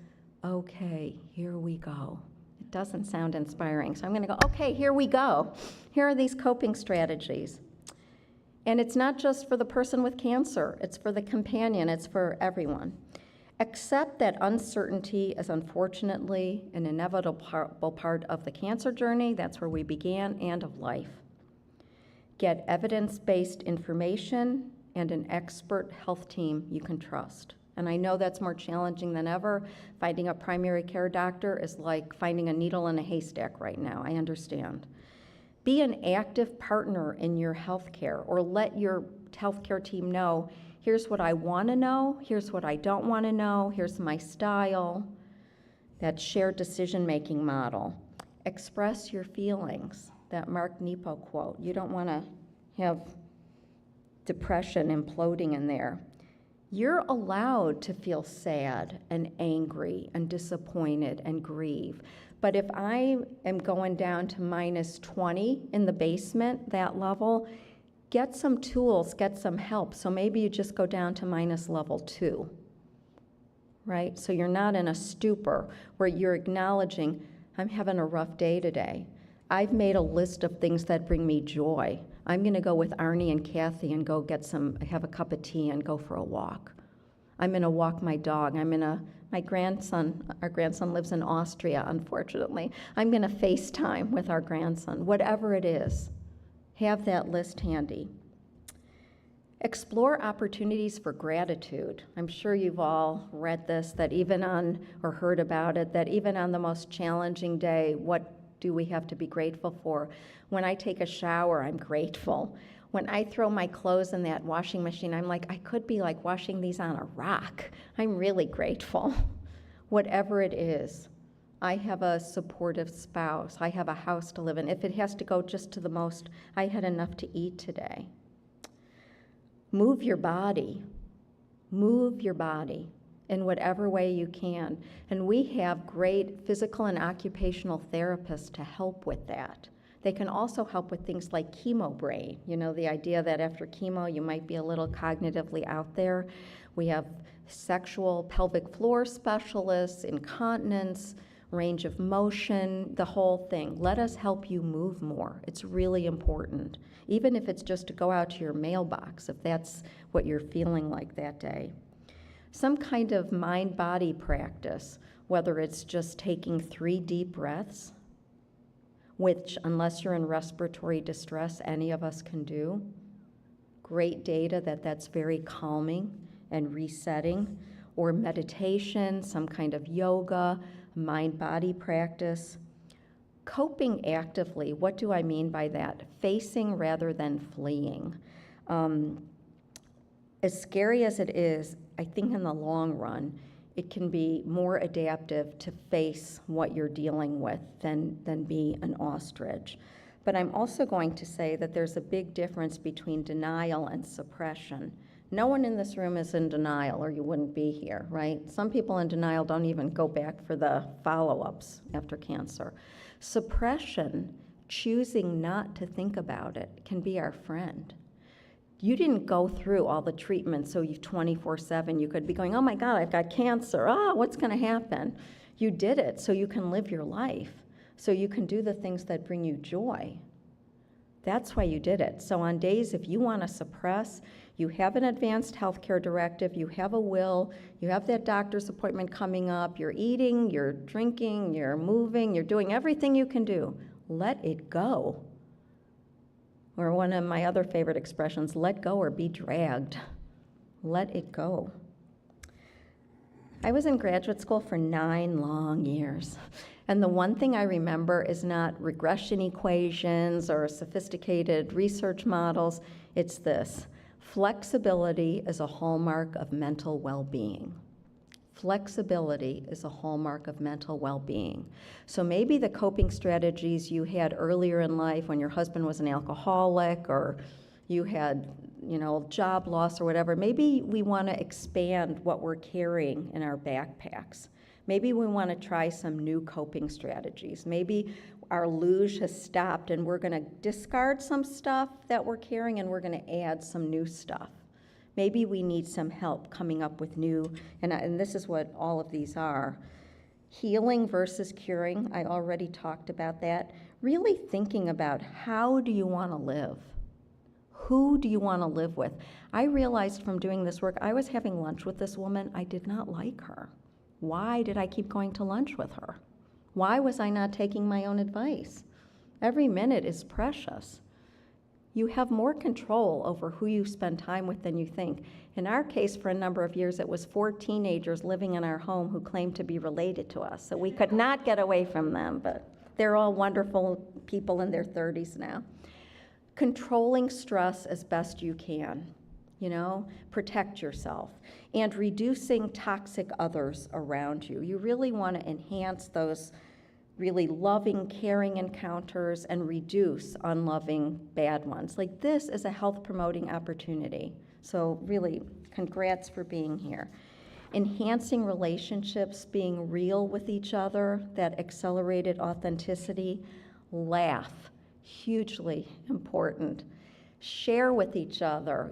okay, here we go. It doesn't sound inspiring, so I'm going to go, okay, here we go. Here are these coping strategies. And it's not just for the person with cancer, it's for the companion, it's for everyone. Accept that uncertainty is unfortunately an inevitable part of the cancer journey. That's where we began, and of life. Get evidence-based information and an expert health team you can trust. And I know that's more challenging than ever. Finding a primary care doctor is like finding a needle in a haystack right now. I understand. Be an active partner in your healthcare, or let your healthcare team know, here's what I want to know, here's what I don't want to know, here's my style. That shared decision-making model. Express your feelings. That Mark Nepo quote. You don't want to have depression imploding in there. You're allowed to feel sad and angry and disappointed and grieve. But if I am going down to -20 in the basement, that level, get some tools, get some help. So maybe you just go down to level 2, right? So you're not in a stupor where you're acknowledging, I'm having a rough day today. I've made a list of things that bring me joy. I'm gonna go with Arnie and Kathy and go have a cup of tea and go for a walk. I'm gonna walk my dog. Our grandson lives in Austria, unfortunately. I'm gonna FaceTime with our grandson, whatever it is. Have that list handy. Explore opportunities for gratitude. I'm sure you've all read this, or heard about it, that even on the most challenging day, what do we have to be grateful for? When I take a shower, I'm grateful. When I throw my clothes in that washing machine, I'm like, I could be like washing these on a rock. I'm really grateful. Whatever it is. I have a supportive spouse. I have a house to live in. If it has to go just to the most, I had enough to eat today. Move your body. Move your body in whatever way you can. And we have great physical and occupational therapists to help with that. They can also help with things like chemo brain. You know, the idea that after chemo you might be a little cognitively out there. We have sexual pelvic floor specialists, incontinence, range of motion, the whole thing. Let us help you move more. It's really important. Even if it's just to go out to your mailbox, if that's what you're feeling like that day. Some kind of mind-body practice, whether it's just taking 3 deep breaths, which, unless you're in respiratory distress, any of us can do. Great data that's very calming and resetting. Or meditation, some kind of yoga, mind-body practice. Coping actively, what do I mean by that? Facing rather than fleeing. As scary as it is, I think in the long run, it can be more adaptive to face what you're dealing with than be an ostrich. But I'm also going to say that there's a big difference between denial and suppression. No one in this room is in denial, or you wouldn't be here, right? Some people in denial don't even go back for the follow-ups after cancer. Suppression, choosing not to think about it, can be our friend. You didn't go through all the treatments so you 24/7, you could be going, oh my God, I've got cancer, what's gonna happen? You did it so you can live your life, so you can do the things that bring you joy. That's why you did it. So on days if you wanna suppress, you have an advanced healthcare directive, you have a will, you have that doctor's appointment coming up, you're eating, you're drinking, you're moving, you're doing everything you can do. Let it go. Or one of my other favorite expressions, let go or be dragged. Let it go. I was in graduate school for 9 long years. And the one thing I remember is not regression equations or sophisticated research models. It's this: flexibility is a hallmark of mental well-being. Flexibility is a hallmark of mental well-being. So maybe the coping strategies you had earlier in life when your husband was an alcoholic, or you had, job loss or whatever, maybe we want to expand what we're carrying in our backpacks. Maybe we want to try some new coping strategies. Maybe our luge has stopped and we're going to discard some stuff that we're carrying and we're going to add some new stuff. Maybe we need some help coming up with new, and this is what all of these are. Healing versus curing, I already talked about that. Really thinking about, how do you want to live? Who do you want to live with? I realized from doing this work, I was having lunch with this woman. I did not like her. Why did I keep going to lunch with her? Why was I not taking my own advice? Every minute is precious. You have more control over who you spend time with than you think. In our case, for a number of years, it was 4 teenagers living in our home who claimed to be related to us, so we could not get away from them, but they're all wonderful people in their 30s now. Controlling stress as best you can, protect yourself, and reducing toxic others around you. You really want to enhance those really loving, caring encounters and reduce unloving bad ones. Like, this is a health promoting opportunity. So really, congrats for being here. Enhancing relationships, being real with each other, that accelerated authenticity. Laugh, hugely important. Share with each other,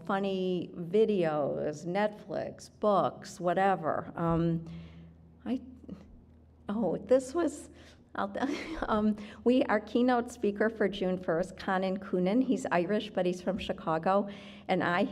funny videos, Netflix, books, whatever. Our keynote speaker for June 1st, Conan Coonan, he's Irish, but he's from Chicago, and I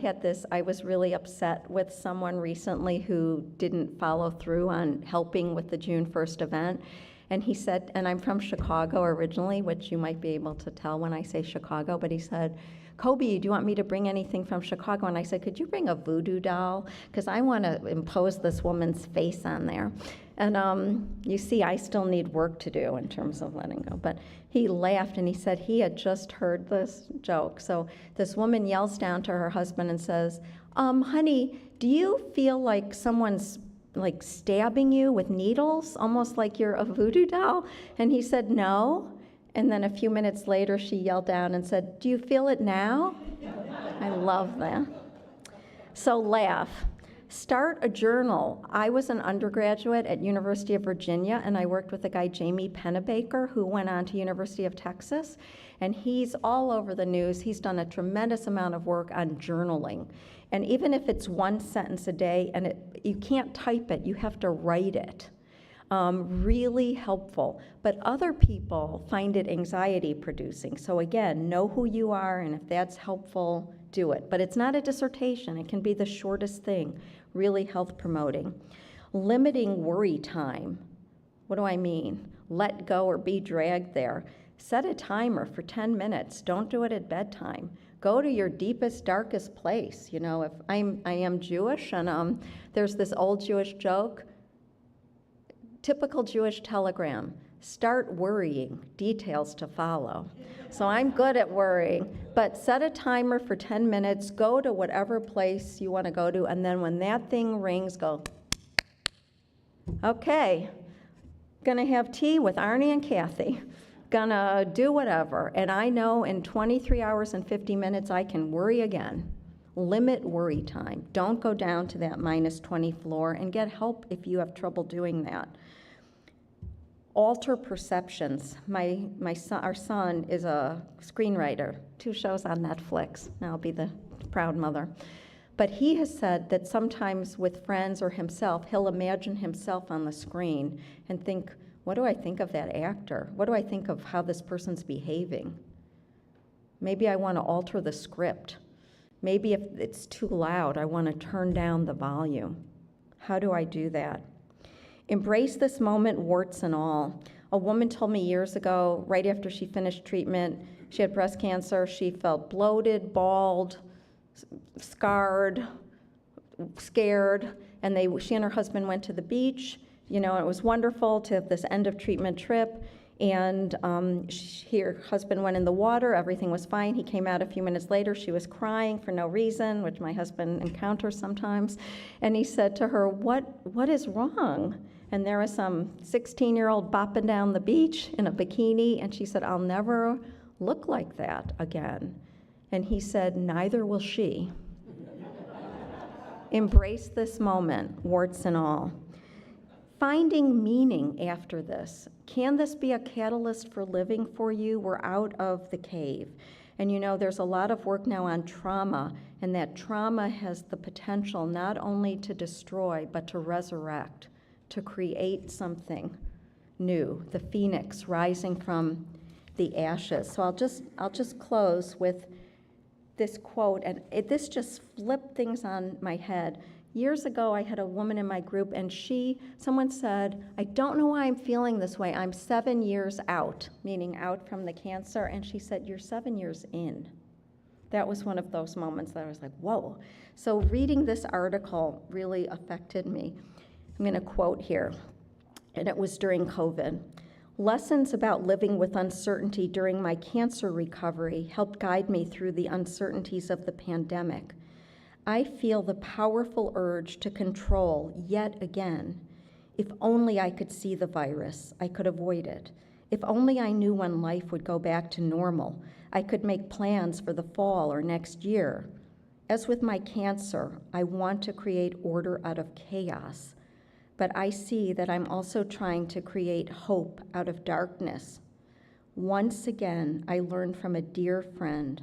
was really upset with someone recently who didn't follow through on helping with the June 1st event. And he said, and I'm from Chicago originally, which you might be able to tell when I say Chicago, but he said, Kobe, do you want me to bring anything from Chicago? And I said, could you bring a voodoo doll? Because I want to impose this woman's face on there. And you see, I still need work to do in terms of letting go. But he laughed and he said he had just heard this joke. So this woman yells down to her husband and says, honey, do you feel like someone's like stabbing you with needles, almost like you're a voodoo doll? And he said, no. And then a few minutes later, she yelled down and said, do you feel it now? I love that. So laugh. Start a journal. I was an undergraduate at University of Virginia, and I worked with a guy, Jamie Pennebaker, who went on to University of Texas, and he's all over the news. He's done a tremendous amount of work on journaling. And even if it's 1 sentence a day, and you can't type it, you have to write it. Really helpful. But other people find it anxiety producing. So again, know who you are, and if that's helpful, do it. But it's not a dissertation. It can be the shortest thing, really health promoting. Limiting worry time. What do I mean? Let go or be dragged there. Set a timer for 10 minutes. Don't do it at bedtime. Go to your deepest, darkest place. If I am Jewish, and there's this old Jewish joke, typical Jewish telegram, start worrying, details to follow. So I'm good at worrying, but set a timer for 10 minutes, go to whatever place you want to go to, and then when that thing rings, go, okay, gonna have tea with Arnie and Kathy, gonna do whatever, and I know in 23 hours and 50 minutes I can worry again. Limit worry time. Don't go down to that -20 floor, and get help if you have trouble doing that. Alter perceptions. Our son is a screenwriter, 2 shows on Netflix. Now I'll be the proud mother. But he has said that sometimes with friends or himself, he'll imagine himself on the screen and think, what do I think of that actor? What do I think of how this person's behaving? Maybe I want to alter the script. Maybe if it's too loud, I want to turn down the volume. How do I do that? Embrace this moment, warts and all. A woman told me years ago, right after she finished treatment, she had breast cancer, she felt bloated, bald, scarred, scared, and she and her husband went to the beach. It was wonderful to have this end of treatment trip, and her husband went in the water, everything was fine. He came out a few minutes later, she was crying for no reason, which my husband encounters sometimes, and he said to her, what is wrong? And there was some 16-year-old bopping down the beach in a bikini, and she said, I'll never look like that again. And he said, neither will she. Embrace this moment, warts and all. Finding meaning after this. Can this be a catalyst for living for you? We're out of the cave. And there's a lot of work now on trauma, and that trauma has the potential not only to destroy, but to resurrect, to create something new, the phoenix rising from the ashes. So I'll just close with this quote, and this just flipped things on my head. Years ago, I had a woman in my group, and someone said, I don't know why I'm feeling this way. I'm 7 years out, meaning out from the cancer. And she said, you're 7 years in. That was one of those moments that I was like, whoa. So reading this article really affected me. I'm going to quote here, and it was during COVID. Lessons about living with uncertainty during my cancer recovery helped guide me through the uncertainties of the pandemic. I feel the powerful urge to control yet again. If only I could see the virus, I could avoid it. If only I knew when life would go back to normal, I could make plans for the fall or next year. As with my cancer, I want to create order out of chaos, but I see that I'm also trying to create hope out of darkness. Once again, I learned from a dear friend.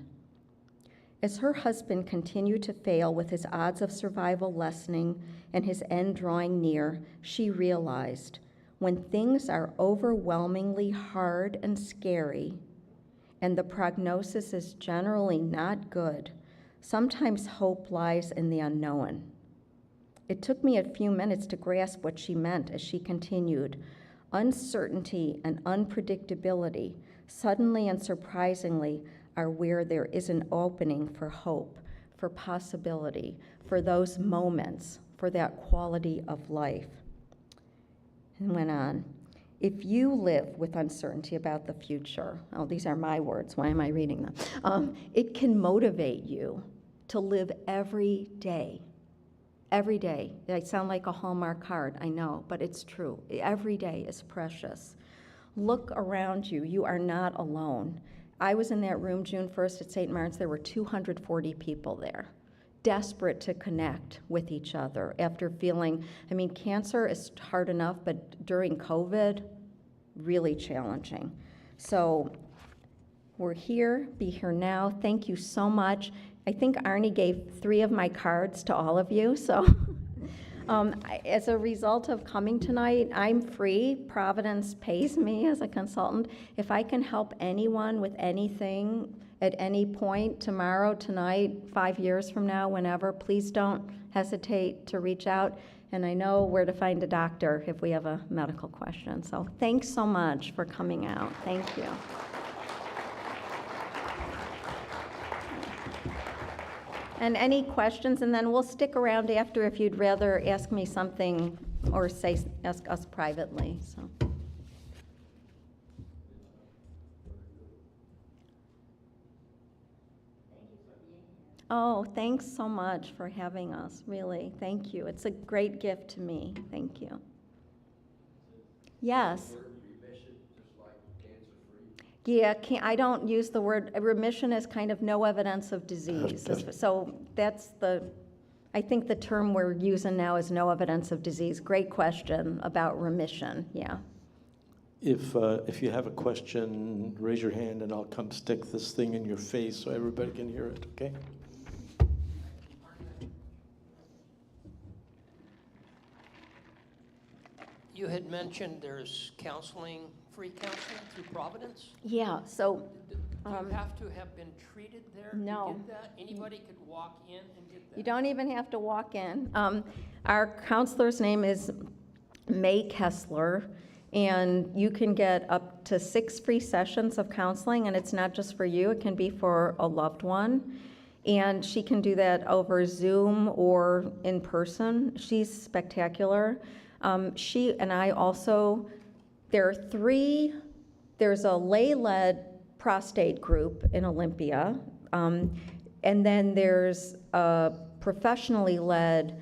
As her husband continued to fail with his odds of survival lessening and his end drawing near, she realized, when things are overwhelmingly hard and scary, and the prognosis is generally not good, sometimes hope lies in the unknown. It took me a few minutes to grasp what she meant as she continued. Uncertainty and unpredictability, suddenly and surprisingly, are where there is an opening for hope, for possibility, for those moments, for that quality of life. And went on. If you live with uncertainty about the future, oh, these are my words, why am I reading them? It can motivate you to live every day. Every day. I sound like a Hallmark card, I know, but it's true. Every day is precious. Look around you. You are not alone. I was in that room June 1st at St. Martin's. There were 240 people there, desperate to connect with each other after feeling, cancer is hard enough, but during COVID, really challenging. So we're here, be here now. Thank you so much. I think Arnie gave 3 of my cards to all of you, so as a result of coming tonight, I'm free. Providence pays me as a consultant. If I can help anyone with anything at any point, tomorrow, tonight, 5 years from now, whenever, please don't hesitate to reach out. And I know where to find a doctor if we have a medical question. So thanks so much for coming out. Thank you. And any questions, and then we'll stick around after if you'd rather ask me something or ask us privately. So. Oh, thanks so much for having us, really. Thank you. It's a great gift to me. Thank you. Yes. Yeah, I don't use the word, remission is kind of no evidence of disease. So that's I think the term we're using now is no evidence of disease. Great question about remission, yeah. If you have a question, raise your hand and I'll come stick this thing in your face so everybody can hear it, okay? You had mentioned there's counseling, free counseling through Providence? Yeah, so. Do you have to have been treated there No. to get that? Anybody could walk in and get that? You don't even have to walk in. Our counselor's name is May Kessler, and you can get up to 6 free sessions of counseling, and it's not just for you, it can be for a loved one. And she can do that over Zoom or in person. She's spectacular. She and I also, there's a lay-led prostate group in Olympia, and then there's a professionally led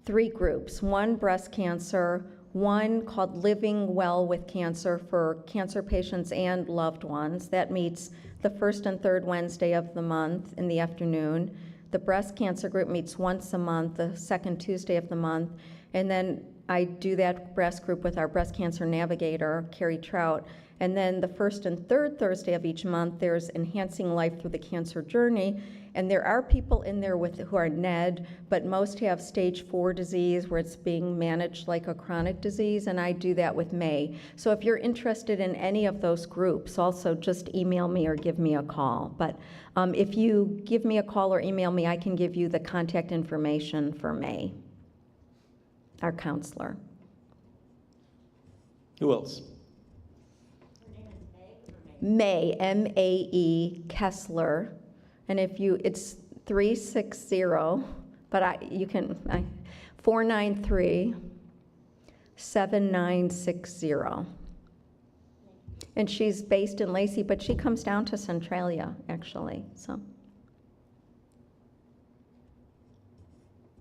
3 groups, one breast cancer, one called Living Well with Cancer for cancer patients and loved ones. That meets the first and third Wednesday of the month in the afternoon. The breast cancer group meets once a month, the second Tuesday of the month, and then I do that breast group with our breast cancer navigator, Carrie Trout. And then the first and third Thursday of each month, there's Enhancing Life Through the Cancer Journey. And there are people in there who are NED, but most have stage 4 disease where it's being managed like a chronic disease, and I do that with May. So if you're interested in any of those groups, also just email me or give me a call. But if you give me a call or email me, I can give you the contact information for May, our counselor. Who else? May, M-A-E, Kessler. And if you, it's 360, but you can, 493-7960. And she's based in Lacey, but she comes down to Centralia, actually, so.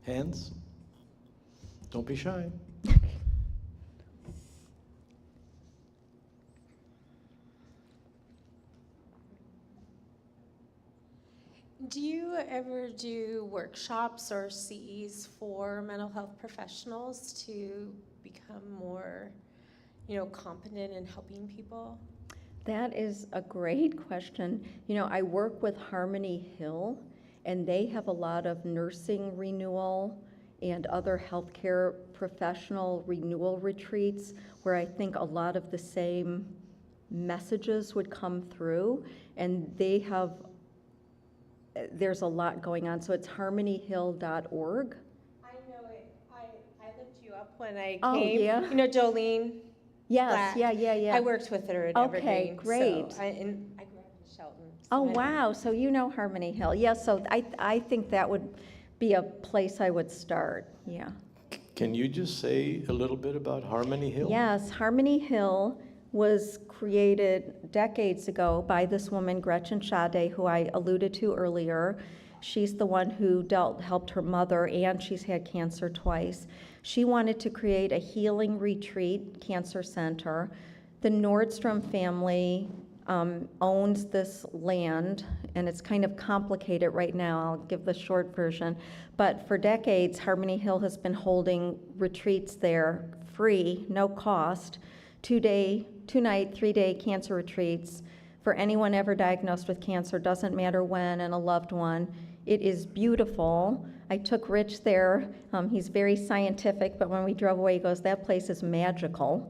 Hands? Don't be shy. Do you ever do workshops or CEs for mental health professionals to become more, competent in helping people? That is a great question. I work with Harmony Hill, and they have a lot of nursing renewal and other healthcare professional renewal retreats where I think a lot of the same messages would come through, and there's a lot going on. So it's harmonyhill.org. I know it. I looked you up when I Oh, came. yeah? Jolene. Yes, Black. yeah. I worked with her at Okay, Evergreen. great. So I grew up in Shelton. so Oh, I- wow, so you know Harmony Hill. Yes, so I think that would be a place I would start, yeah. Can you just say a little bit about Harmony Hill? Yes, Harmony Hill was created decades ago by this woman, Gretchen Schade, who I alluded to earlier. She's the one who helped her mother, and she's had cancer twice. She wanted to create a healing retreat cancer center. The Nordstrom family owns this land, and it's kind of complicated right now. I'll give the short version. But for decades, Harmony Hill has been holding retreats there free, no cost, 2-night, 3-day cancer retreats for anyone ever diagnosed with cancer, doesn't matter when, and a loved one. It is beautiful. I took Rich there. He's very scientific, but when we drove away, he goes, that place is magical.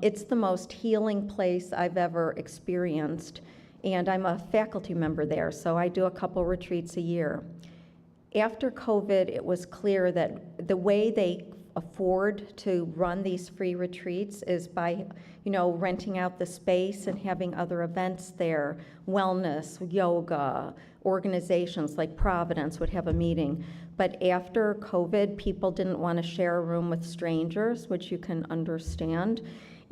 It's the most healing place I've ever experienced, and I'm a faculty member there, so I do a couple retreats a year. After COVID, it was clear that the way they afford to run these free retreats is by, renting out the space and having other events there, wellness, yoga, organizations like Providence would have a meeting. But after COVID, people didn't want to share a room with strangers, which you can understand,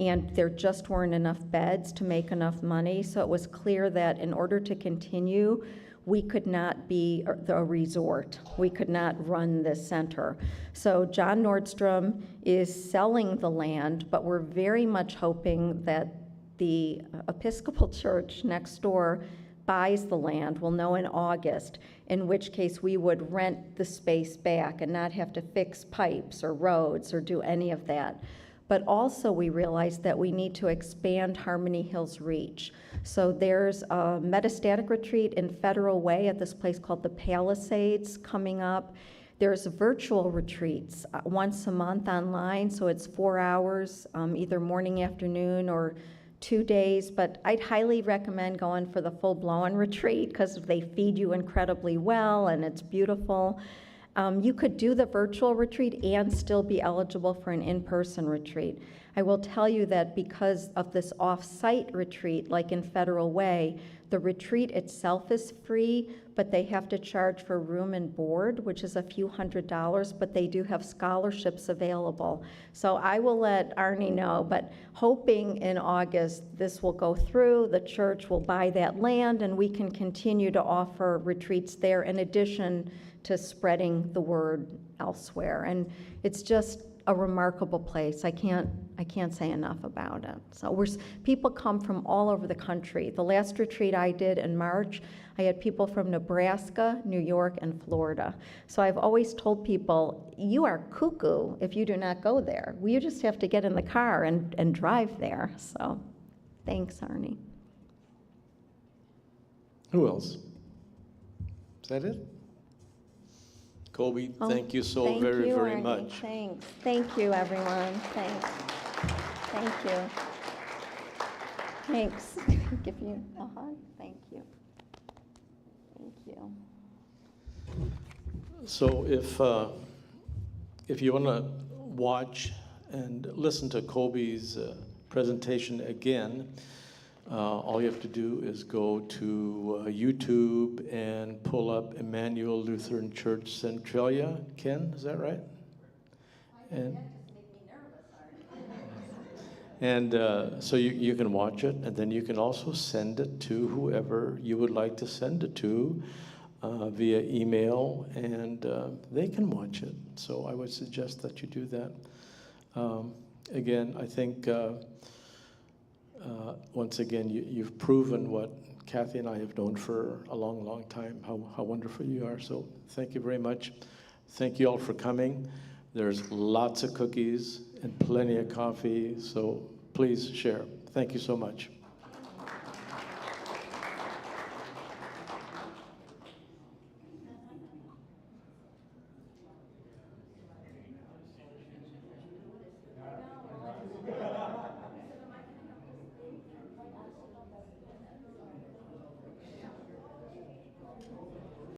and there just weren't enough beds to make enough money. So it was clear that in order to continue, we could not be a resort. We could not run this center. So John Nordstrom is selling the land, but we're very much hoping that the Episcopal Church next door buys the land. We'll know in August, in which case we would rent the space back and not have to fix pipes or roads or do any of that. But also we realized that we need to expand Harmony Hill's reach. So there's a metastatic retreat in Federal Way at this place called the Palisades coming up. There's virtual retreats once a month online, so it's 4 hours, either morning, afternoon, or 2 days. But I'd highly recommend going for the full-blown retreat because they feed you incredibly well and it's beautiful. You could do the virtual retreat and still be eligible for an in-person retreat. I will tell you that because of this off-site retreat, like in Federal Way, the retreat itself is free, but they have to charge for room and board, which is a few $100s, but they do have scholarships available. So I will let Arnie know, but hoping in August this will go through, the church will buy that land, and we can continue to offer retreats there in addition to spreading the word elsewhere. And it's just a remarkable place. I can't say enough about it. So people come from all over the country. The last retreat I did in March, I had people from Nebraska, New York, and Florida. So I've always told people, you are cuckoo if you do not go there. You just have to get in the car and drive there. So thanks, Arnie. Who else? Is that it? Colby, Oh, thank you so Thank very, you, very Ernie. much. Thanks. Thank you, everyone. Thanks. Thank you. Thanks. Give you a hug. Thank you. Thank you. So if you want to watch and listen to Colby's presentation again, all you have to do is go to YouTube and pull up Emmanuel Lutheran Church Centralia. Ken, is that right? And so you can watch it, and then you can also send it to whoever you would like to send it to via email, and they can watch it. So I would suggest that you do that. Again, I think, once again, you've proven what Kathy and I have known for a long, long time, how wonderful you are. So thank you very much. Thank you all for coming. There's lots of cookies and plenty of coffee, so please share. Thank you so much.